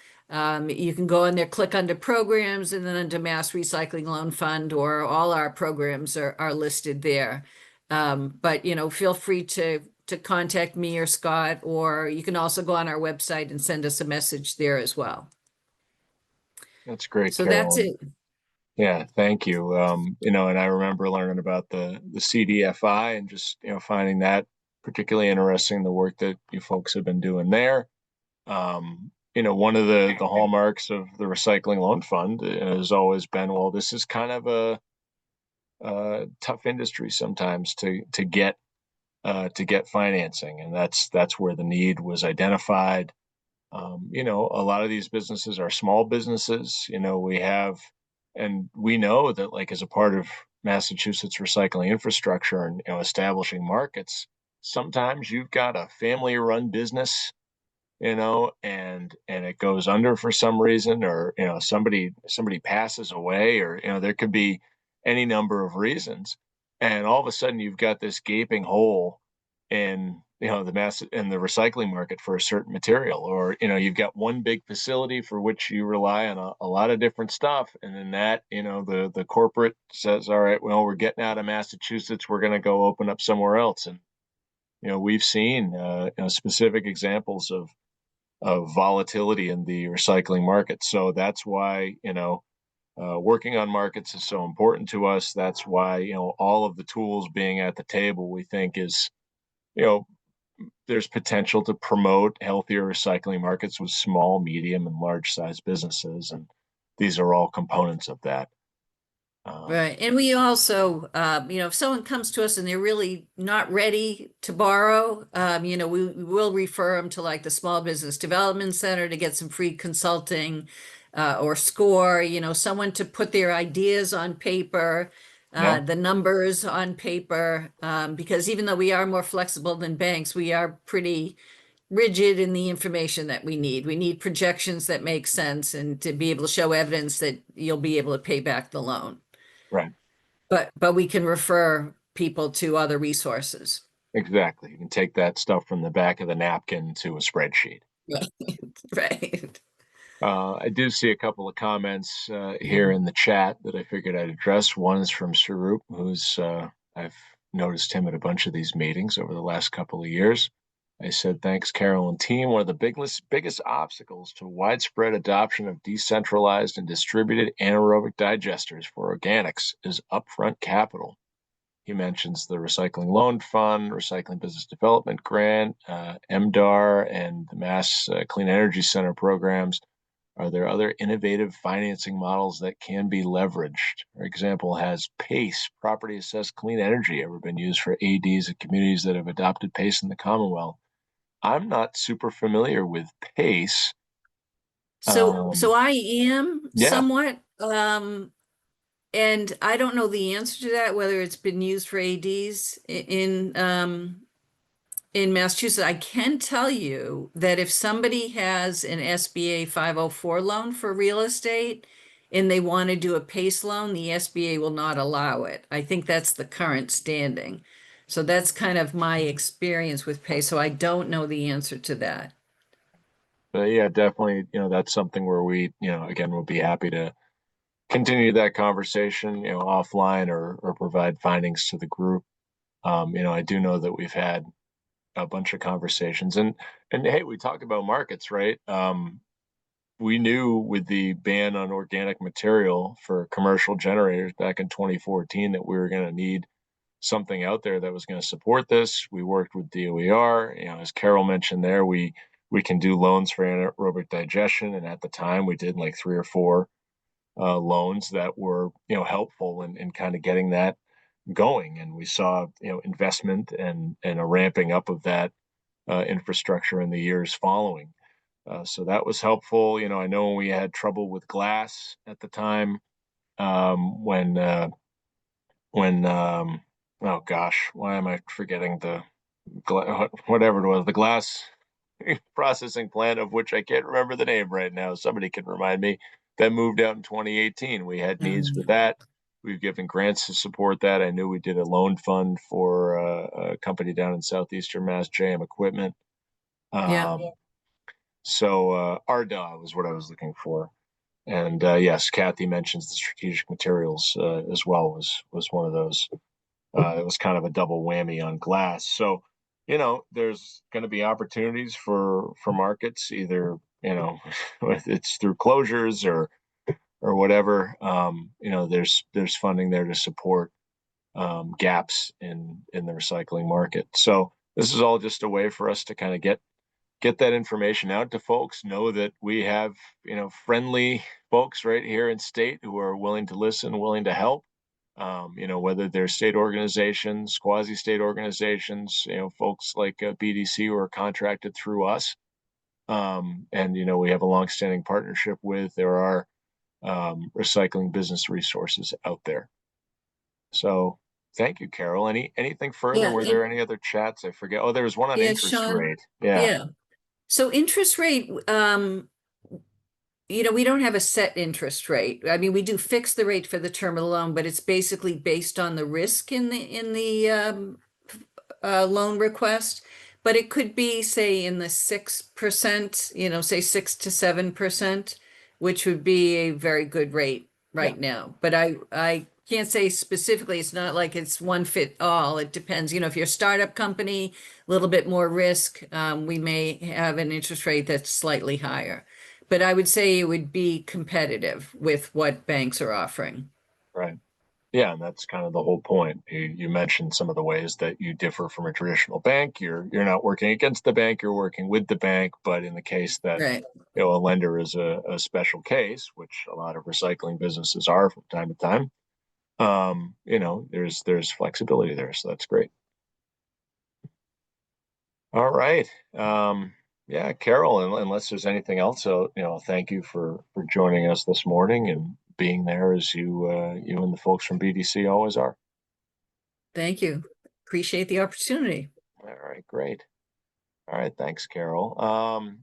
You can go in there, click under programs, and then under Mass Recycling Loan Fund, or all our programs are listed there. But, feel free to contact me or Scott, or you can also go on our website and send us a message there as well. That's great, So Carolyn. that's it. Yeah, thank you. And I remember learning about the CDFI and just, finding that particularly interesting, the work that you folks have been doing there. One of the hallmarks of the recycling loan fund has always been, well, this is kind of a tough industry sometimes to get financing, and that's where the need was identified. A lot of these businesses are small businesses. We know that, like, as a part of Massachusetts recycling infrastructure and establishing markets, sometimes you've got a family-run business, and it goes under for some reason, or somebody passes away, or there could be any number of reasons. And all of a sudden you've got this gaping hole in, the recycling market for a certain material, or, you've got one big facility for which you rely on a lot of different stuff. And then that, the corporate says, all right, well, we're getting out of Massachusetts. We're going to go open up somewhere else. And, we've seen, specific examples of volatility in the recycling market. So that's why, working on markets is so important to us. That's why, all of the tools being at the table, we think is, there's potential to promote healthier recycling markets with small, medium, and large size businesses. And these are all components of that. Right. And we also, if someone comes to us and they're really not ready to borrow, we will refer them to like the Small Business Development Center to get some free consulting, or SCORE, someone to put their ideas on paper, Yeah. the numbers on paper, because even though we are more flexible than banks, we are pretty rigid in the information that we need. We need projections that make sense and to be able to show evidence that you'll be able to pay back the loan. Right. But we can refer people to other resources. Exactly. You can take that stuff from the back of the napkin to a spreadsheet. Right. I do see a couple of comments here in the chat that I figured I'd address. One is from Sarup, who's I've noticed him at a bunch of these meetings over the last couple of years. I said, thanks, Carol and team. One of the biggest obstacles to widespread adoption of decentralized and distributed anaerobic digesters for organics is upfront capital. He mentions the Recycling Loan Fund, Recycling Business Development Grant, MDAR, and the Mass Clean Energy Center programs. Are there other innovative financing models that can be leveraged? For example, has PACE, Property Assessed Clean Energy, ever been used for ADs in communities that have adopted PACE in the Commonwealth? I'm not super familiar with PACE. So I am Yeah. somewhat, and I don't know the answer to that, whether it's been used for ADs in Massachusetts. I can tell you that if somebody has an SBA 504 loan for real estate and they want to do a PACE loan, the SBA will not allow it. I think that's the current standing. So that's kind of my experience with PACE. So I don't know the answer to that. But yeah, definitely, that's something where we, again, we'll be happy to continue that conversation, offline or provide findings to the group. I do know that we've had a bunch of conversations and hey, we talk about markets, right? We knew with the ban on organic material for commercial generators back in 2014 that we were going to need something out there that was going to support this. We worked with DOER, as Carol mentioned there, we can do loans for anaerobic digestion. And at the time we did like 3 or 4 loans that were, helpful in kind of getting that going. And we saw, investment and a ramping up of that infrastructure in the years following. So that was helpful. I know when we had trouble with glass at the time, when oh gosh, why am I forgetting whatever it was, the glass processing plant, of which I can't remember the name right now. Somebody can remind me. That moved out in 2018. We had needs with that. We've given grants to support that. I knew we did a loan fund for a company down in southeastern Mass, JM Equipment. Yeah. So RDA was what I was looking for. And yes, Kathy mentions the strategic materials as well was one of those. It was kind of a double whammy on glass. So, there's going to be opportunities for markets, either, it's through closures or whatever. There's funding there to support gaps in the recycling market. So this is all just a way for us to kind of get that information out to folks, know that we have, friendly folks right here in state who are willing to listen, willing to help. Whether they're state organizations, quasi-state organizations, folks like BDC who are contracted through us. And, we have a longstanding partnership with, there are recycling business resources out there. So thank you, Carol. Anything further? Yeah, Were there any other chats? I forget. Oh, there was one on Yeah, interest Sean. rate. Yeah. So interest rate, we don't have a set interest rate. I mean, we do fix the rate for the term of the loan, but it's basically based on the risk in the loan request. But it could be, say, in the 6%, say 6 to 7%, which would be a very good rate right now. But I can't say specifically. It's not like it's one fit all. It depends. If you're a startup company, a little bit more risk, we may have an interest rate that's slightly higher. But I would say it would be competitive with what banks are offering. Right. Yeah, and that's kind of the whole point. You mentioned some of the ways that you differ from a traditional bank. You're not working against the bank, you're working with the bank. But in the case that Right. a lender is a special case, which a lot of recycling businesses are from time to time, there's flexibility there. So that's great. All right. Yeah, Carol, unless there's anything else, so thank you for joining us this morning and being there as you and the folks from BDC always are. Thank you. Appreciate the opportunity. All right, great. All right, thanks, Carol.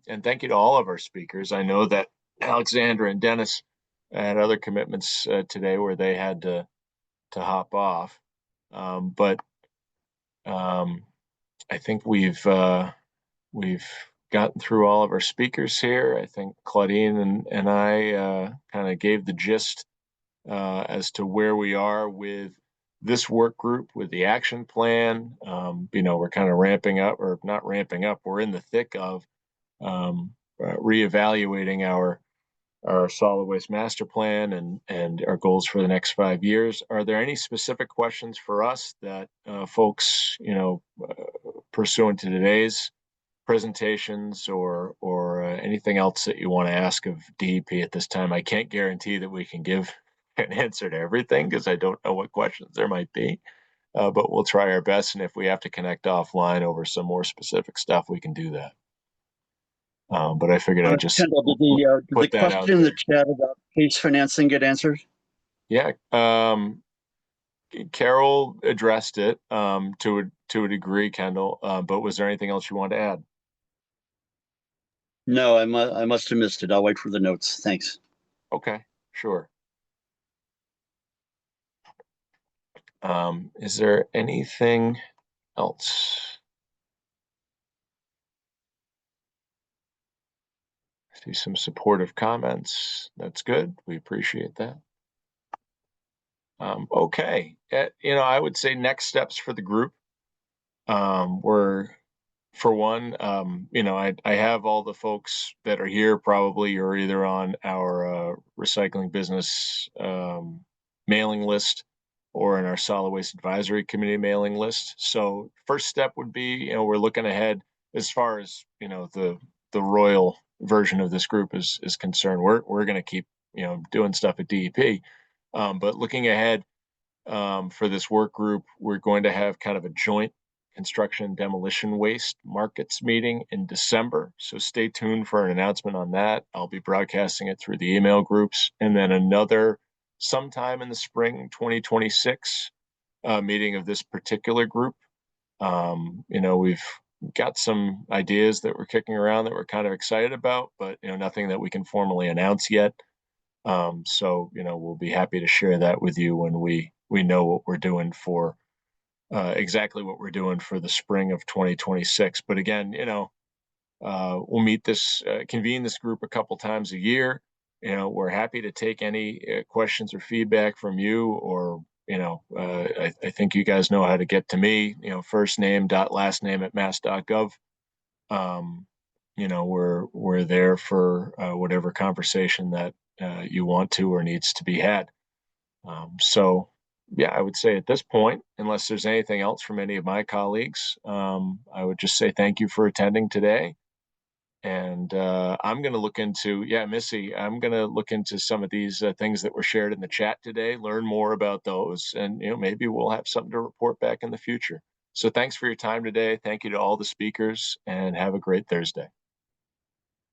And thank you to all of our speakers. I know that Alexandra and Dennis had other commitments today where they had to hop off, but I think we've gotten through all of our speakers here. I think Claudine and I kind of gave the gist as to where we are with this work group, with the action plan. We're kind of ramping up, or not ramping up. We're in the thick of reevaluating our solid waste master plan and our goals for the next 5 years. Are there any specific questions for us that folks, pursuant to today's presentations or anything else that you want to ask of DEP at this time? I can't guarantee that we can give an answer to everything because I don't know what questions there might be, but we'll try our best. And if we have to connect offline over some more specific stuff, we can do that. But I figured I'd just Kendall, did the question in the chat about case financing get answered? Yeah, Carol addressed it to a degree, Kendall. But was there anything else you wanted to add? No, I must have missed it. I'll wait for the notes. Thanks. Okay, sure. Is there anything else? I see some supportive comments. That's good. We appreciate that. Okay, I would say next steps for the group. We're, for one, I have all the folks that are here. Probably you're either on our recycling business mailing list or in our solid waste advisory committee mailing list. So first step would be, we're looking ahead as far as the royal version of this group is concerned. We're going to keep doing stuff at DEP, but looking ahead for this work group, we're going to have kind of a joint construction demolition waste markets meeting in December. So stay tuned for an announcement on that. I'll be broadcasting it through the email groups, and then another sometime in the spring 2026 meeting of this particular group. We've got some ideas that we're kicking around that we're kind of excited about, but nothing that we can formally announce yet. So we'll be happy to share that with you when we know what we're doing for exactly what we're doing for the spring of 2026. But again, we'll convene this group a couple times a year. We're happy to take any questions or feedback from you, or I think you guys know how to get to me. First name dot last name at mass.gov. We're there for whatever conversation that you want to or needs to be had. So yeah, I would say at this point, unless there's anything else from any of my colleagues, I would just say thank you for attending today. And I'm going to look into, Missy, I'm going to look into some of these things that were shared in the chat today, learn more about those, and maybe we'll have something to report back in the future. So thanks for your time today. Thank you to all the speakers, and have a great Thursday.